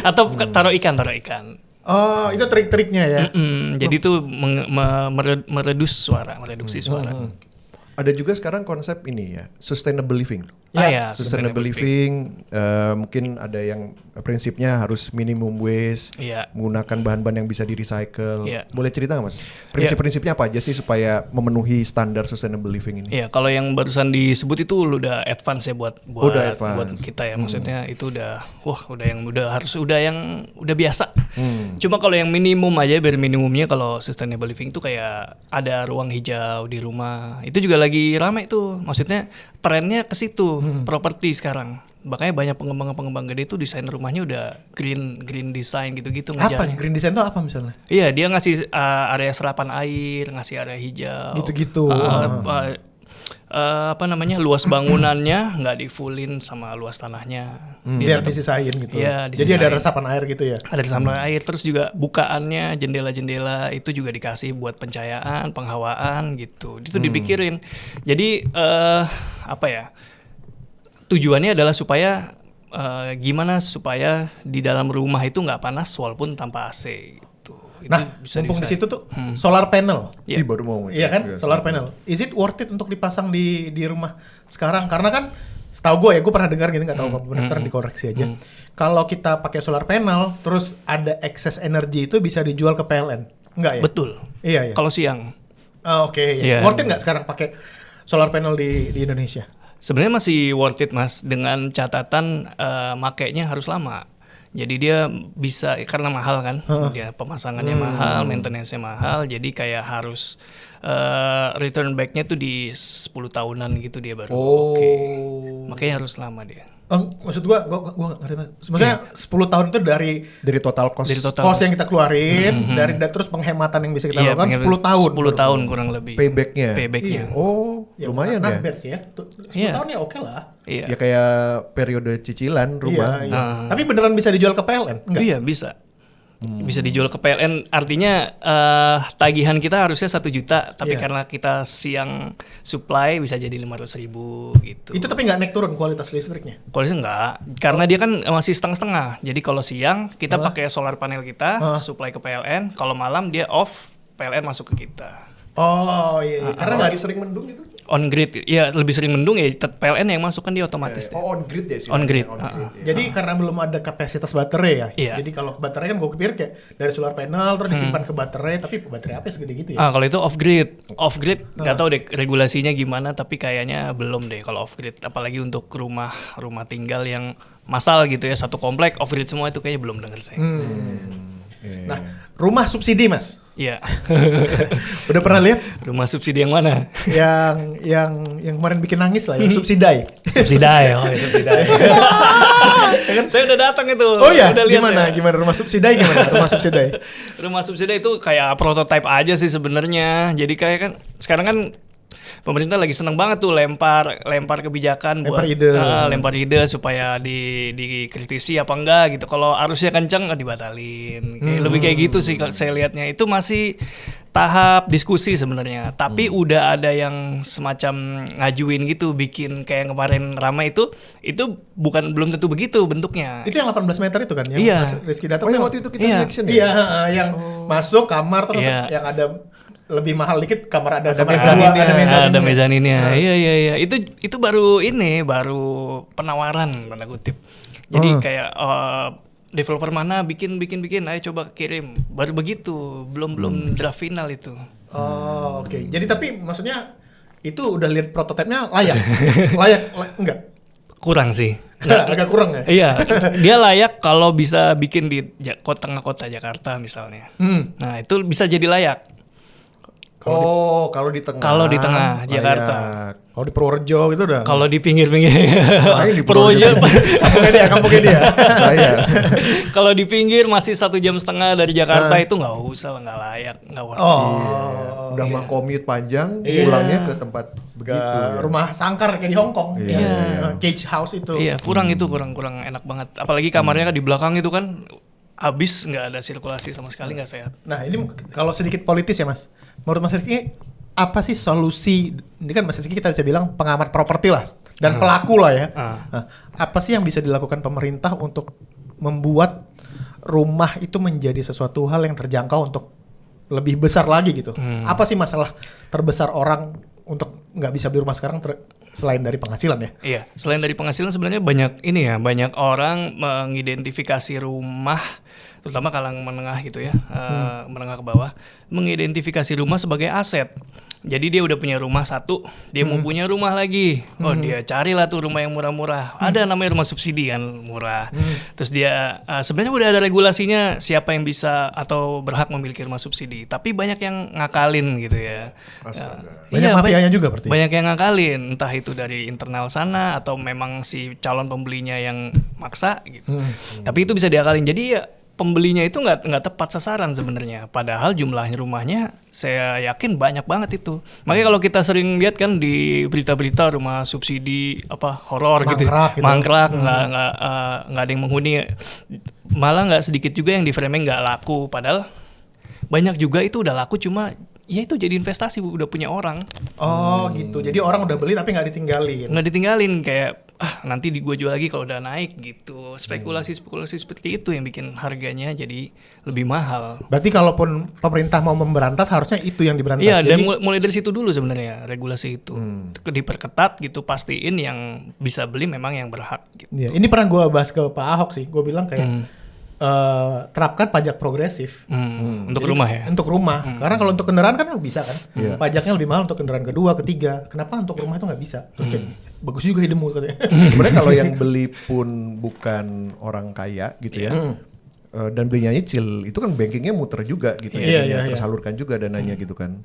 Atau taruh ikan. Oh, itu trik-triknya ya. Jadi itu mereduksi suara. Ada juga sekarang konsep ini ya, sustainable living. Ya, Sustainable living, mungkin ada yang prinsipnya harus minimum waste, Iya. menggunakan bahan-bahan yang bisa di-recycle. Iya. Boleh cerita nggak Mas? Prinsip-prinsipnya apa aja sih supaya memenuhi standar sustainable living ini? Iya, kalau yang barusan disebut itu udah advance ya buat Udah advance. buat kita ya. Maksudnya itu udah udah biasa. Cuma kalau yang minimum aja, biar minimumnya kalau sustainable living itu kayak ada ruang hijau di rumah. Itu juga lagi ramai tuh. Maksudnya trennya ke situ, properti sekarang. Makanya banyak pengembang gede itu desain rumahnya udah green design gitu-gitu Apa? ngejarnya. Green design itu apa misalnya? Iya, dia ngasih area serapan air, ngasih area hijau. Gitu-gitu. Apa namanya, luas bangunannya nggak di fullin sama luas tanahnya. Biar disisain gitu. Iya, Jadi ada disisain. resapan air gitu ya. Ada resapan air, terus juga bukaannya jendela-jendela itu juga dikasih buat pencahayaan, penghawaan gitu. Itu dipikirin. Jadi apa ya? Tujuannya adalah supaya gimana supaya di dalam rumah itu nggak panas walaupun tanpa AC gitu. Itu Nah, bisa mumpung di diusahain. situ tuh solar panel. Iya. Ih, baru mau. Iya kan, solar panel. Is it worth it untuk dipasang di rumah sekarang? Karena kan setahu gue ya, gue pernah dengar gitu, nggak tahu apa benar, ntar dikoreksi aja. Kalau kita pakai solar panel, terus ada excess energi itu bisa dijual ke PLN, enggak ya? Betul. Iya ya. Kalau siang. Oke, iya. Iya. Worth it nggak sekarang pakai solar panel di Indonesia? Sebenarnya masih worth it Mas, dengan catatan makainya harus lama. Jadi dia bisa, karena mahal kan, dia pemasangannya mahal, maintenance-nya mahal, jadi kayak harus return back-nya tuh di 10 tahunan gitu dia baru oke. Makanya harus lama dia. Maksud gua nggak ngerti Mas. Maksudnya 10 tahun itu dari total cost. Dari total cost yang kita keluarin, dari terus penghematan yang bisa kita lakukan 10 tahun. 10 tahun kurang lebih. Payback-nya. Payback-nya. Oh, lumayan not ya. bad sih ya. 10 Iya. tahun ya oke lah. Iya. Ya kayak periode cicilan rumah. Iya, iya. Tapi beneran bisa dijual ke PLN? Enggak. Iya bisa. Bisa dijual ke PLN, artinya tagihan kita harusnya 1 juta, tapi Iya. karena kita siang supply bisa jadi 500.000 gitu. Itu tapi nggak naik turun kualitas listriknya. Kalau enggak, karena dia kan masih setengah-setengah. Jadi kalau siang kita pakai solar panel kita, supply ke PLN. Kalau malam dia off, PLN masuk ke kita. Oh iya, karena nggak sering mendung itu. On grid, ya lebih sering mendung ya PLN yang masuk kan dia otomatis. Oh, on grid ya sih. On grid. Jadi karena belum ada kapasitas baterai ya. Iya. Jadi kalau ke baterai kan gue pikir kayak dari solar panel terus disimpan ke baterai, tapi baterai apa ya segede gitu ya? Kalau itu off grid nggak tahu deh regulasinya gimana, tapi kayaknya belum deh kalau off grid. Apalagi untuk rumah tinggal yang massal gitu ya, satu komplek off grid semua itu kayaknya belum dengar saya. Nah, rumah subsidi Mas. Iya. Udah pernah lihat Rumah subsidi yang mana? yang kemarin bikin nangis lah ya, subsidai. Subsidai, subsidai. Saya udah datang itu. Oh iya, udah lihat saya. gimana rumah subsidai gimana? Rumah subsidai. Rumah subsidi itu kayak prototipe aja sih sebenarnya. Jadi kayak kan sekarang kan pemerintah lagi seneng banget tuh lempar kebijakan lempar ide supaya dikritisi apa enggak gitu. Kalau arusnya kencang dibatalin. Lebih kayak gitu sih kalau saya lihatnya. Itu masih tahap diskusi sebenarnya. Tapi udah ada yang semacam ngajuin gitu, bikin kayak kemarin ramai itu belum tentu begitu bentuknya. Itu yang 18 meter itu kan yang Iya. Mas Rizky datang. Oh yang tuh. waktu itu kita Iya. reaction ya? Iya, yang masuk kamar terus Iya. yang ada lebih mahal dikit kamar ada mezaninnya. Ada mezaninnya. Iya. Itu baru penawaran tanda kutip. Jadi kayak developer mana bikin, ayo coba kirim. Baru begitu, belum draft final itu. Oh, oke. Jadi tapi maksudnya itu udah lihat prototipenya layak enggak? Kurang sih. Agak kurang ya. Iya, dia layak kalau bisa bikin di tengah kota Jakarta misalnya. Nah, itu bisa jadi layak. Kalau di tengah. Kalau di tengah Jakarta. layak. Kalau di Purworejo gitu udah. Kalau di pinggir-pinggir Lain di Purworejo. kampungnya dia. Saya. Kalau di pinggir masih 1,5 jam dari Jakarta itu nggak usah, nggak layak, nggak worth it. Oh. Udah mah commute panjang, Iya. pulangnya ke tempat begitu. Ke ya. rumah sangkar kayak di Hong Kong. Iya. Yang cage house itu. Iya, kurang enak banget. Apalagi kamarnya kan di belakang itu kan habis, nggak ada sirkulasi sama sekali, nggak sehat. Nah, ini kalau sedikit politis ya, Mas. Menurut Mas Rizky, apa sih solusi? Ini kan Mas Rizky kita bisa bilang pengamat properti lah dan pelaku lah ya. Nah, apa sih yang bisa dilakukan pemerintah untuk membuat rumah itu menjadi sesuatu hal yang terjangkau untuk lebih besar lagi gitu? Apa sih masalah terbesar orang untuk nggak bisa beli rumah sekarang selain dari penghasilan ya? Iya, selain dari penghasilan sebenarnya banyak orang mengidentifikasi rumah, terutama kalangan menengah gitu ya, menengah ke bawah, mengidentifikasi rumah sebagai aset. Jadi dia udah punya rumah satu, dia mau punya rumah lagi. Oh, dia carilah tuh rumah yang murah-murah. Ada namanya rumah subsidi kan, murah. Terus dia sebenarnya udah ada regulasinya siapa yang bisa atau berhak memiliki rumah subsidi. Tapi banyak yang ngakalin gitu ya. Astaga. Banyak mafianya juga berarti. Banyak yang ngakalin, entah itu dari internal sana atau memang si calon pembelinya yang maksa gitu. Tapi itu bisa diakalin. Jadi ya pembelinya itu nggak tepat sasaran sebenarnya. Padahal jumlahnya rumahnya saya yakin banyak banget itu. Makanya kalau kita sering lihat kan di berita-berita rumah subsidi horor gitu, mangkrak, nggak ada yang menghuni. Malah nggak sedikit juga yang di frame nggak laku. Padahal banyak juga itu udah laku, cuma ya itu jadi investasi udah punya orang. Oh gitu. Jadi orang udah beli tapi nggak ditinggalin. Nggak ditinggalin, kayak nanti di gua jual lagi kalau udah naik gitu. Spekulasi seperti itu yang bikin harganya jadi lebih mahal. Berarti kalaupun pemerintah mau memberantas harusnya itu yang diberantas. Iya, dan Jadi, mulai dari situ dulu sebenarnya regulasi itu. Diperketat gitu, pastiin yang bisa beli memang yang berhak gitu. iya, ini pernah gue bahas ke Pak Ahok sih. Gue bilang kayak terapkan pajak progresif. Untuk Jadi, rumah ya. Untuk rumah. Karena kalau untuk kendaraan kan bisa kan. Pajaknya lebih mahal untuk kendaraan kedua, ketiga. Kenapa untuk rumah itu nggak bisa? Terus kayak, bagus juga hidupmu katanya. Sebenarnya kalau yang beli pun bukan orang kaya gitu ya. Dan belinya nyicil, itu kan bankingnya muter juga gitu Iya, ya. iya, Tersalurkan juga dananya gitu kan.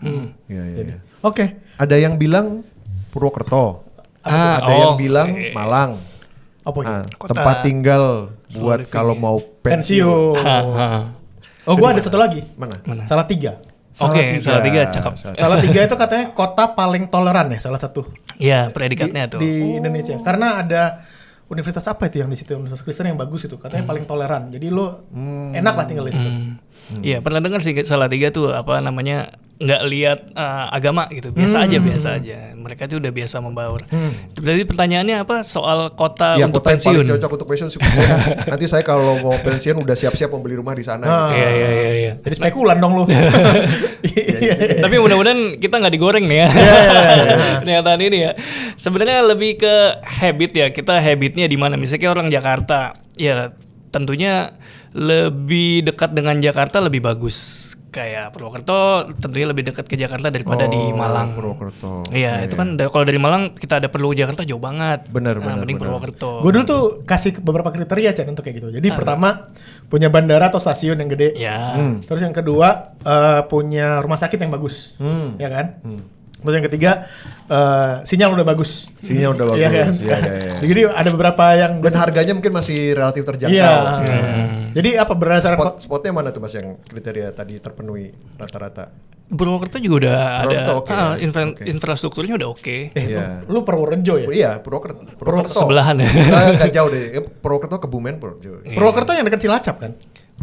Iya. Oke. Ada yang bilang Purwokerto. Ada oh, yang bilang oke. Malang. Apa gitu? Tempat tinggal buat kalau mau pensiun. Oh, gue ada satu lagi. Mana? Salatiga. Oke, Salatiga cakep. Salatiga itu katanya kota paling toleran ya, salah satu Iya, predikatnya tuh. di Indonesia. Karena ada universitas apa itu yang di situ, Universitas Kristen yang bagus itu, katanya paling toleran. Jadi lo enak lah tinggal di situ. Iya, pernah dengar sih Salatiga tuh nggak lihat agama gitu, biasa aja. Mereka tuh udah biasa membaur. Jadi pertanyaannya apa soal kota Ya, untuk kota yang pensiun? paling cocok untuk pensiun. Nanti saya kalau mau pensiun udah siap-siap membeli rumah di sana. Gitu. Iya. Jadi spekulan dong lo. Tapi mudah-mudahan kita nggak digoreng nih ya. Pernyataan ini ya. Sebenarnya lebih ke habit ya. Kita habitnya di mana? Misalnya orang Jakarta, ya tentunya lebih dekat dengan Jakarta lebih bagus. Kayak Purwokerto tentunya lebih dekat ke Jakarta daripada di Malang. Purwokerto. Iya, itu kan kalau dari Malang kita ada perlu Jakarta jauh banget. Benar. Mending Purwokerto. Gue dulu tuh kasih beberapa kriteria Chan untuk kayak gitu. Jadi pertama punya bandara atau stasiun yang gede. Ya. Terus yang kedua punya rumah sakit yang bagus, ya kan? Terus yang ketiga sinyal udah bagus. Sinyal udah bagus. Iya kan? Iya. Jadi ada beberapa yang Dan harganya mungkin masih relatif terjangkau. Iya. Jadi apa berdasarkan Spotnya mana tuh Mas yang kriteria tadi terpenuhi rata-rata? Purwokerto juga udah Purwokerto, oke. infrastrukturnya udah oke. Iya. lu Purworejo ya? Iya, Purwokerto. Sebelahan ya. Nggak jauh deh. Purwokerto Kebumen Purwokerto. Purwokerto yang dekat Cilacap kan?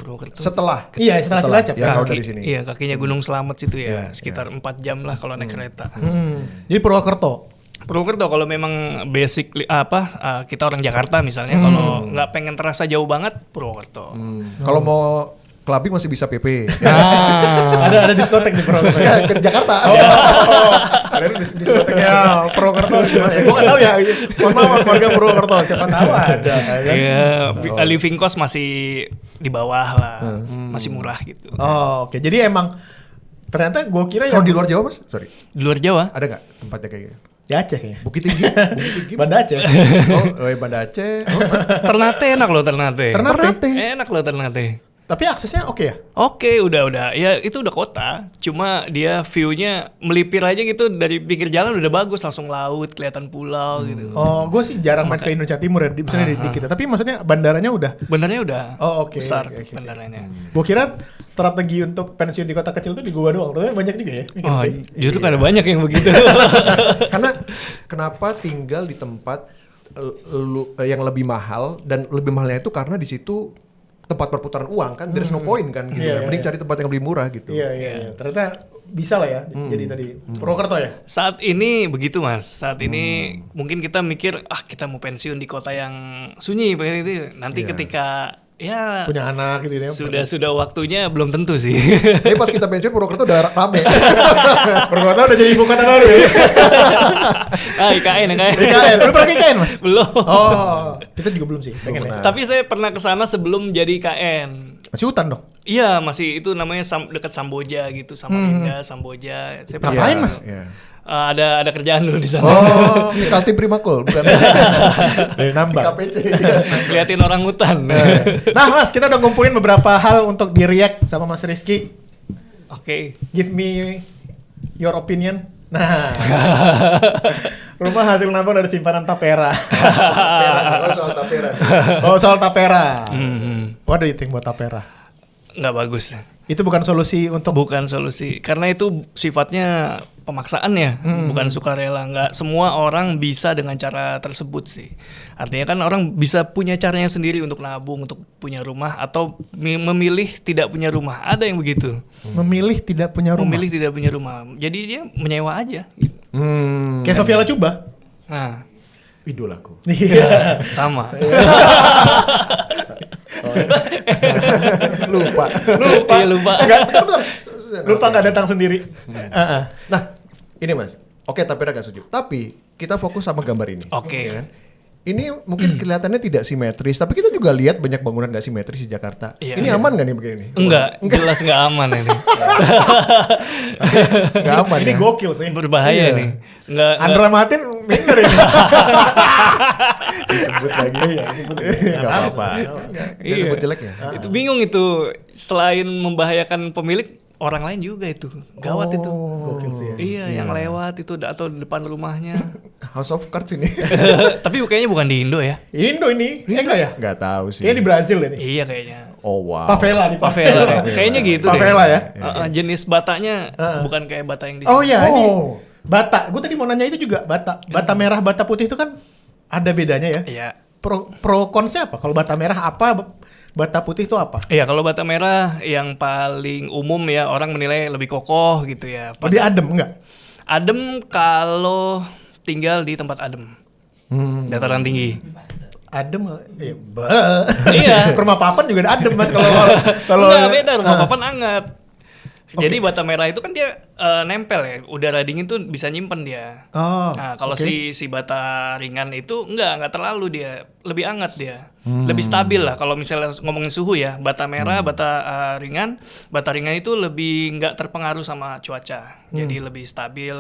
Purwokerto. Setelah Iya, setelah Cilacap. ya kalau dari sini. Iya, kakinya Gunung Slamet situ ya, Iya, sekitar 4 jam lah kalau naik kereta. Jadi Purwokerto. Purwokerto kalau memang basic kita orang Jakarta misalnya, kalau nggak pengen terasa jauh banget Purwokerto. Kalau mau clubbing masih bisa PP. Ada diskotek di Purwokerto. Ya, ke Jakarta. Ada diskoteknya Purwokerto. Ya, gue nggak tahu ya. Mohon maaf warga Purwokerto. Siapa tahu ada. Kan? Iya, living cost masih di bawah lah, masih murah gitu. Oh, oke. Jadi emang ternyata gue kira Kalau yang di luar Jawa Mas, sorry, Di luar Jawa? ada nggak tempatnya kayak gitu? di Aceh kayaknya. Bukit Tinggi, Bukit Tinggi. Banda Aceh. Banda Aceh. Oh, Ternate enak loh Ternate. Ternate. Enak loh Ternate. Tapi aksesnya oke ya? Oke, udah. Ya itu udah kota. Cuma dia view-nya melipir aja gitu dari pinggir jalan udah bagus, langsung laut, kelihatan pulau gitu. Oh, gue sih jarang main ke Indonesia Timur ya, misalnya di kita. Tapi maksudnya bandaranya udah. Benernya udah Oh, oke. besar Oke. bandaranya. Gue kira strategi untuk pensiun di kota kecil itu di gua doang. Ternyata banyak juga ya. Oh, justru kan ada banyak yang begitu. Karena kenapa tinggal di tempat yang lebih mahal, dan lebih mahalnya itu karena di situ tempat perputaran uang kan, there's no point kan gitu. Iya, Mending iya. cari tempat yang lebih murah gitu. Iya. Ternyata bisa lah ya. Jadi tadi Purwokerto ya. Saat ini begitu Mas. Saat ini mungkin kita mikir kita mau pensiun di kota yang sunyi itu. Nanti ketika ya Punya anak gitu ya. sudah waktunya belum tentu sih. Tapi pas kita pensiun Purwokerto udah rame. Purwokerto udah jadi ibu kota baru ya. IKN. IKN. Lu pernah ke IKN, Mas? Belum. Oh, kita juga belum sih. Pengen ya. Tapi saya pernah ke sana sebelum jadi IKN. Masih hutan dong. Iya, masih itu namanya dekat Samboja gitu, Samarinda, Samboja. Saya pernah Ngapain, Mas? Iya. ada kerjaan dulu di sana. Oh, di Kaltim Primakul bukan. Dari nambah. KPC. Liatin orang hutan. Nah, Mas, kita udah ngumpulin beberapa hal untuk di-react sama Mas Rizky. Oke. Give me your opinion. Nah. Rumah hasil nabung dari simpanan Tapera. Oh, soal Tapera. Oh, soal Tapera. Mhm. What do you think buat Tapera? Nggak bagus. Itu bukan solusi untuk Bukan solusi, karena itu sifatnya pemaksaan ya, bukan sukarela. Nggak semua orang bisa dengan cara tersebut sih. Artinya kan orang bisa punya caranya sendiri untuk nabung, untuk punya rumah, atau memilih tidak punya rumah. Ada yang begitu. memilih tidak punya rumah. Memilih tidak punya rumah. Jadi dia menyewa aja. Gitu. Kayak Sofia Lacuba. Nah, Idolaku. Iya. sama. Lupa. Iya, lupa. Lupa nggak datang sendiri. Nah, ini Mas. Oke, Tapera gak setuju. Tapi kita fokus sama gambar ini. Oke. Ya kan? Ini mungkin kelihatannya tidak simetris, tapi kita juga lihat banyak bangunan gak simetris di Jakarta. Iya. Ini aman gak nih begini? Enggak, jelas nggak aman ini. Gak aman Ini ya? gokil sih. Berbahaya Iya. nih. Enggak. Andra Matin minder ini. Disebut lagi. Gak apa-apa. Gak Iya. sebut jeleknya. Itu bingung itu. Selain membahayakan pemilik, orang lain juga itu. Gawat itu. Gokil sih ya. Iya, yang lewat itu atau depan rumahnya. House of Cards ini. Tapi kayaknya bukan di Indo ya. Indo ini. Enggak ya? Gak tahu sih. Kayaknya di Brazil ini. Iya kayaknya. Oh wow. Favela di Favela. Kayaknya gitu deh. Favela ya. Jenis batanya bukan kayak bata yang di Oh sini. ya, ini Oh. bata. Gue tadi mau nanya itu juga bata. Bata merah, bata putih itu kan ada bedanya ya. Iya. Pro konsnya apa? Kalau bata merah apa? Bata putih itu apa? Iya, kalau bata merah yang paling umum ya orang menilai lebih kokoh gitu ya. Lebih adem enggak? Adem kalau tinggal di tempat adem. Dataran tinggi. Adem Iya. Rumah papan juga adem Mas kalau Enggak, beda, rumah papan hangat. Jadi bata merah itu kan dia nempel ya, udara dingin tuh bisa nyimpen dia. Oh. Nah, kalau oke. si bata ringan itu enggak terlalu dia, lebih hangat dia. Lebih stabil lah kalau misalnya ngomongin suhu ya. Bata merah, bata ringan itu lebih enggak terpengaruh sama cuaca. Jadi lebih stabil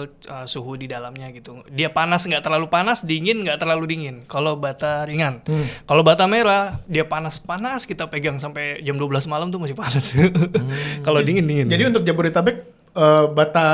suhu di dalamnya gitu. Dia panas enggak terlalu panas, dingin enggak terlalu dingin. Kalau bata ringan. Kalau bata merah, dia panas-panas kita pegang sampai jam 12 malam tuh masih panas. Kalau dingin. Jadi untuk Jabodetabek bata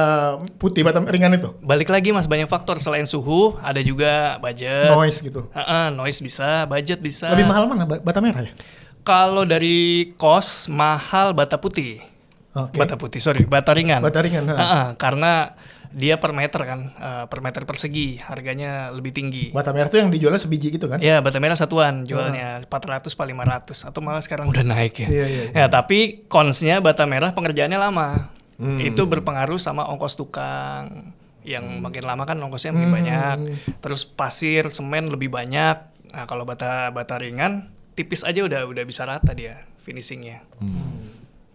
putih, bata ringan itu Balik lagi Mas, banyak faktor selain suhu, ada juga budget. noise gitu. Noise bisa, budget bisa. Lebih mahal mana bata merah ya? Kalau dari cost mahal bata putih. Oke. Bata putih, sorry, bata ringan. Bata ringan. Karena dia per meter kan, per meter persegi harganya lebih tinggi. Bata merah tuh yang dijualnya sebiji gitu kan? Ya, bata merah satuan jualnya 400 apa 500 atau malah sekarang udah naik ya. Iya. Ya, tapi konsnya bata merah pengerjaannya lama. Itu berpengaruh sama ongkos tukang. Yang makin lama kan ongkosnya makin banyak. Terus pasir, semen lebih banyak. Nah, kalau bata ringan tipis aja udah bisa rata dia finishingnya.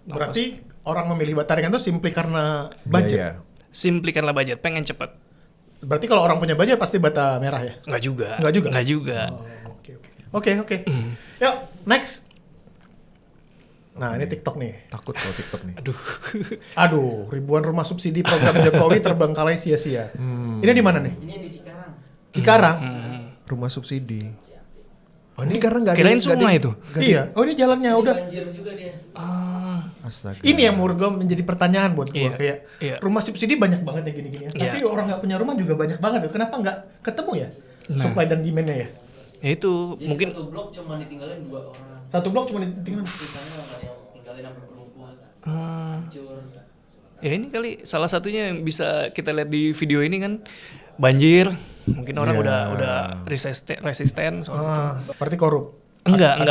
Berarti orang memilih bata ringan tuh simply karena budget. Iya. Simply karena budget, pengen cepet. Berarti kalau orang punya budget pasti bata merah ya? Nggak juga. Nggak juga? Oh, Oke. Yuk, next. Nah, ini TikTok nih. Takut kalau TikTok nih. Aduh, ribuan rumah subsidi program Jokowi terbengkalai sia-sia. Ini di mana nih? Ini di Cikarang. Cikarang. Rumah subsidi. Oh, ini karena nggak Kirain nggak sungai itu. Iya. Oh, ini jalannya udah. Banjir juga dia. Astaga. Ini yang menurut gue menjadi pertanyaan buat gue. Iya, Kayak iya. rumah subsidi banyak banget ya gini-gini. Iya. Tapi orang nggak punya rumah juga banyak banget. Kenapa nggak ketemu ya? Supply dan demand-nya ya? Ya itu Jadi mungkin satu blok cuma ditinggalin 2 orang. Satu blok cuma tinggal. Sisanya nggak ada yang tinggalin sampai berumput. Hancur. ya ini kali salah satunya yang bisa kita lihat di video ini kan banjir. Mungkin orang udah resisten soal itu. Berarti korup. Enggak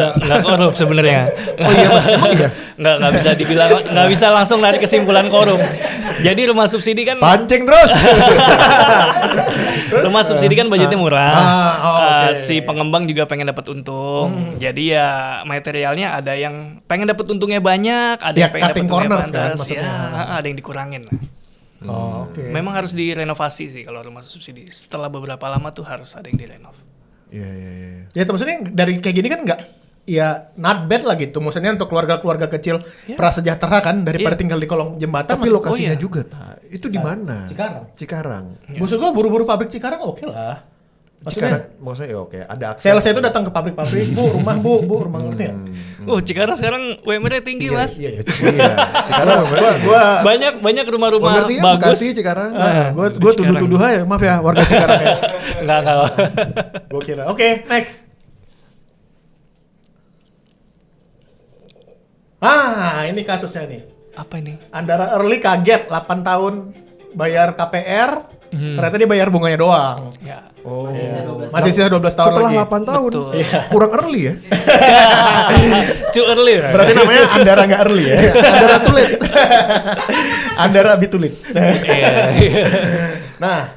korup sebenarnya. Oh iya, Mas. Emang iya? Enggak bisa dibilang, enggak bisa langsung narik kesimpulan korup. Jadi rumah subsidi kan Pancing terus. rumah subsidi kan budgetnya murah. Oke. Si pengembang juga pengen dapat untung. Jadi ya materialnya ada yang pengen dapat untungnya banyak, ada Ya, yang pengen dapat cutting untungnya corners kan, pantas. maksudnya. Ya, ada yang dikurangin. Oke. Memang harus direnovasi sih kalau rumah subsidi. Setelah beberapa lama tuh harus ada yang direnov. Iya. Ya maksudnya dari kayak gini kan nggak, ya not bad lah gitu. Maksudnya untuk keluarga-keluarga kecil prasejahtera kan daripada tinggal di kolong jembatan. Tapi masuk- lokasinya oh iya. juga itu di mana? Cikarang. Cikarang. Maksud gua buru-buru pabrik Cikarang oke lah. Cikarang, maksudnya ya oke, ada akses. Salesnya itu datang ke pabrik-pabrik, bu rumah ngerti ya? Cikarang sekarang UMR-nya tinggi, Mas. Iya. Iya, Cikarang Gua Banyak rumah-rumah berarti bagus. Bekasi, Cikarang. gua tuduh-tuduh aja, maaf ya warga Cikarang ya. Enggak. Gua kira. Oke, next. Ini kasusnya nih. Apa ini? Andara Early kaget 8 tahun bayar KPR, ternyata dia bayar bunganya doang. Ya. Oh. Masih sisa 12 tahun Setelah lagi. 8 tahun. Betul. Kurang early ya. Too early. Right? Berarti namanya Andara nggak early ya. Andara too late. Andara bitulit. Iya. Nah,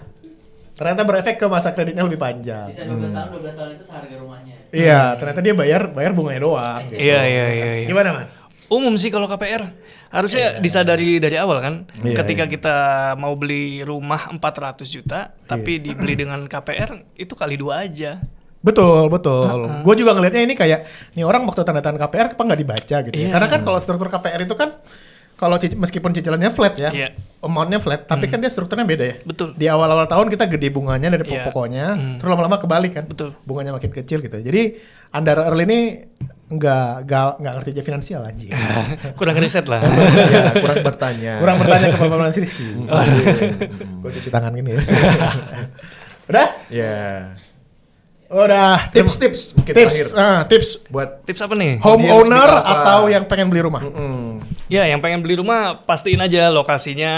ternyata berefek ke masa kreditnya lebih panjang. Sisa 12 tahun itu seharga rumahnya. Iya, ternyata dia bayar bunganya doang. Gitu. Iya. Gimana, Mas? Umum sih kalau KPR harusnya disadari dari awal kan. Iya, Ketika kita mau beli rumah 400 juta tapi dibeli dengan KPR itu kali 2 aja. Betul. Gue juga ngelihatnya ini kayak nih orang waktu tanda tangan KPR apa nggak dibaca gitu. Ya. Iya. Karena kan kalau struktur KPR itu kan kalau meskipun cicilannya flat ya, Iya. amountnya flat, tapi kan dia strukturnya beda ya. Betul. Di awal-awal tahun kita gede bunganya dari Iya. pokoknya, terus lama-lama kebalik kan. Betul. Bunganya makin kecil gitu. Jadi Andara Early ini nggak ngerti aja finansial anjing. Kurang riset lah. Ya, kurang bertanya. Kurang bertanya ke Bapak Mas Rizky. Gue cuci tangan gini ya. Udah? Ya. Udah. Tips mungkin terakhir Tips buat Tips apa nih? homeowner Audience Big Alpha. atau yang pengen beli rumah. Ya, yang pengen beli rumah pastiin aja lokasinya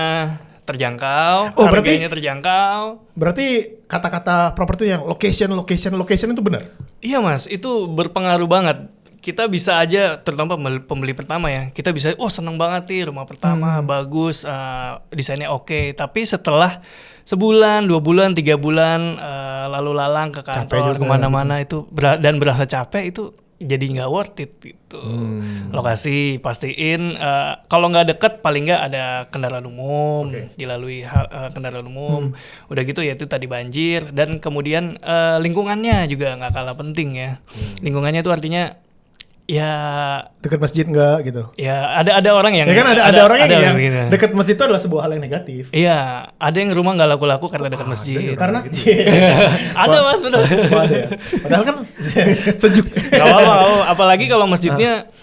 terjangkau, Oh, berarti- harganya terjangkau. Berarti kata-kata properti yang location itu benar. Iya Mas, itu berpengaruh banget. Kita bisa aja, terutama pembeli pertama ya, kita bisa, seneng banget nih rumah pertama, bagus, desainnya oke. Tapi setelah sebulan, 2 bulan, 3 bulan, lalu lalang ke kantor, juga. kemana-mana itu, dan berasa capek itu jadi nggak worth it gitu. Lokasi pastiin, kalau nggak deket paling nggak ada kendaraan umum, dilalui kendaraan umum. Udah gitu ya itu tadi banjir, dan kemudian lingkungannya juga nggak kalah penting ya. Lingkungannya itu artinya ya Dekat masjid enggak gitu. ya ada orang yang Ya kan ada orang yang gitu. dekat masjid itu adalah sebuah hal yang negatif. Iya, ada yang rumah nggak laku-laku karena dekat masjid. Karena Ada Mas, benar. ada ya. Padahal kan sejuk. Gak apa-apa, apalagi kalau masjidnya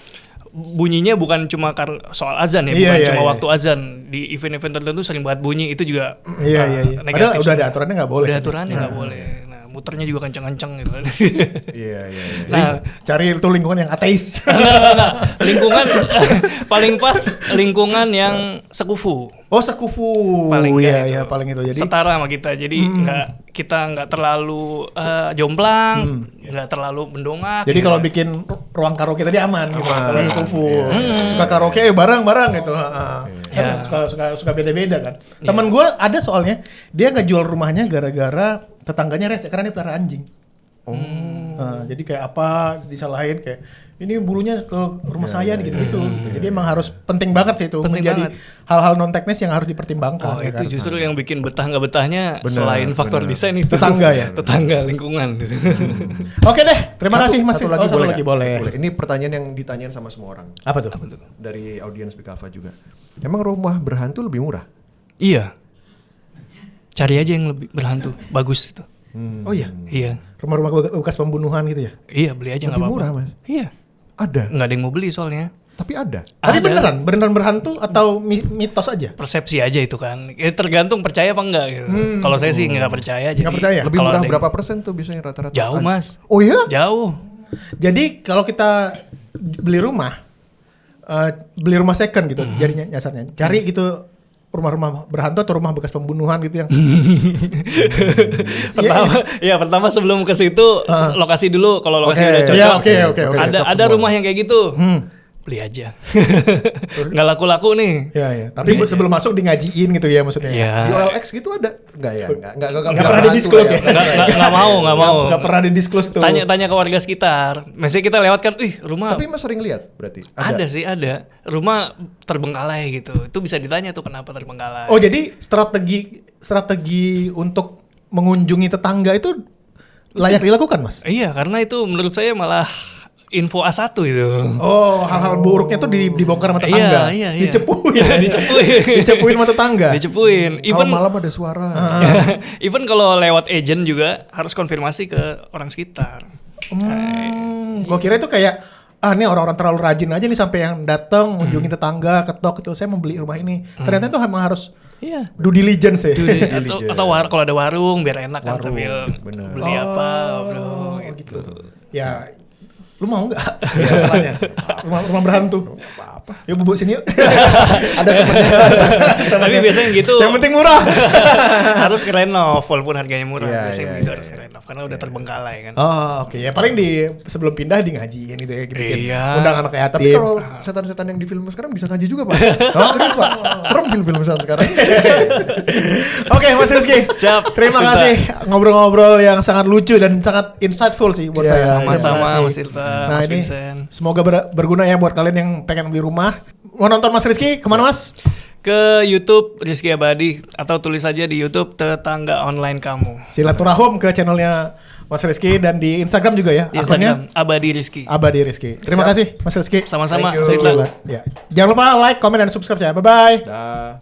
bunyinya bukan cuma karena soal azan ya, Iya, bukan iya, cuma iya. waktu azan. Di event-event tertentu sering banget bunyi, itu juga Iya. Padahal negatif. udah ada aturannya nggak boleh. Udah aturannya nggak boleh. Nah, muternya juga kenceng-kenceng gitu. Iya, iya, iya. Nah, Cari itu lingkungan yang ateis. enggak. Lingkungan paling pas lingkungan yang sekufu. Oh, sekufu. Paling Iya, nggak iya, itu. paling itu. Jadi Setara sama kita. Jadi kita nggak terlalu jomplang, nggak terlalu mendongak. Jadi gitu. kalau bikin ruang karaoke tadi aman gitu. Kalau sekufu. Suka karaoke bareng-bareng gitu. Iya. Kan suka beda-beda kan. Temen gue ada soalnya dia ngejual rumahnya gara-gara tetangganya rese karena dia pelihara anjing. Jadi kayak apa disalahin kayak ini bulunya ke rumah saya nih gitu-gitu. Jadi emang harus penting banget sih itu Penting menjadi banget. hal-hal non teknis yang harus dipertimbangkan. Oh, ya itu kan? justru yang bikin betah nggak betahnya Bener, selain faktor bener. desain itu. Tetangga ya? Tetangga, lingkungan. Gitu. Oke deh, terima kasih Mas. Satu lagi Oh, boleh lagi nggak? boleh. Ini pertanyaan yang ditanyain sama semua orang Apa tuh? dari audiens Big Alpha juga. Emang rumah berhantu lebih murah? Iya. Cari aja yang lebih berhantu, bagus itu. Oh iya, Iya. rumah-rumah bekas pembunuhan gitu ya? Iya, beli aja nggak Lebih apa-apa. murah, Mas. Iya. Ada, Nggak ada yang mau beli soalnya. tapi ada. Tapi Ada. beneran berhantu atau mitos aja? Persepsi aja itu kan. Tergantung percaya apa enggak gitu. Kalau saya sih nggak percaya. Jadi percaya? Lebih kalau murah ada yang- berapa persen tuh biasanya rata-rata? Jauh, Mas. Oh iya? Jauh. Jadi kalau kita beli rumah second gitu, jadinya nyasarnya. Cari gitu rumah-rumah berhantu atau rumah bekas pembunuhan gitu yang Pertama sebelum ke situ lokasi dulu. Kalau lokasi Oke. udah cocok. Iya, oke. Ada rumah yang kayak gitu. Beli aja. Nggak laku-laku nih. Ya, ya. Tapi sebelum masuk di ngajiin gitu ya maksudnya. Iya. Di OLX gitu ada? Enggak ya? Enggak Nggak pernah berhantu di-disclose lah ya? Nggak mau. Nggak pernah di-disclose tuh. Tanya ke warga sekitar. Misalnya kita lewat kan, rumah Tapi Mas sering lihat berarti? ada sih, ada. Rumah terbengkalai gitu. Itu bisa ditanya tuh kenapa terbengkalai. Oh, jadi strategi untuk mengunjungi tetangga itu layak dilakukan, Mas? Iya, karena itu menurut saya malah info A1 itu. Oh, hal-hal buruknya tuh dibongkar sama tetangga. Iya. Dicepuin. Dicepuin. Dicepuin sama tetangga. Dicepuin. Kalau Even malam ada suara. even kalau lewat agent juga harus konfirmasi ke orang sekitar. Gua kira itu kayak ini orang-orang terlalu rajin aja nih sampai yang datang mengunjungi tetangga, ketok itu saya mau beli rumah ini. Ternyata itu emang harus Iya. due diligence ya. Atau kalau ada warung biar enak kan Warung, sambil bener. beli apa, bro. Gitu. Ya, lu mau nggak? Ya, salahnya. Rumah berhantu. Apa-apa. Yuk bubuk sini yuk. Ada temennya. Tapi biasanya gitu. Yang penting murah. Harus kerenov walaupun harganya murah. Iya, Biasanya iya, begitu iya, harus kerenov karena udah terbengkalai kan. Oh, oke. Ya paling sebelum pindah di ngajiin gitu ya. Bikin Iya. undang anak yatim. Tapi kalau setan-setan yang di film sekarang bisa ngaji juga, Pak. Serius, Pak. Serem film-film setan sekarang. Oke, Mas Rizky. Siap. Terima Mas kasih ngobrol-ngobrol yang sangat lucu dan sangat insightful sih buat saya. Iya, Sama-sama Terima kasih. Mas Tirta, Nah, Mas ini Vincent. semoga berguna ya buat kalian yang pengen beli rumah. Mau nonton Mas Rizky kemana Mas? Ke YouTube Rizky Abadi atau tulis aja di YouTube Tetangga Online Kamu. Silaturahim ke channelnya Mas Rizky dan di Instagram juga ya. Di Akunnya Instagram Abadi Rizky. Abadi Rizky. Terima kasih Mas Rizky. Sama-sama Thank you. Mas Tirta. Ya. Jangan lupa like, comment, dan subscribe ya. Bye-bye. Dah.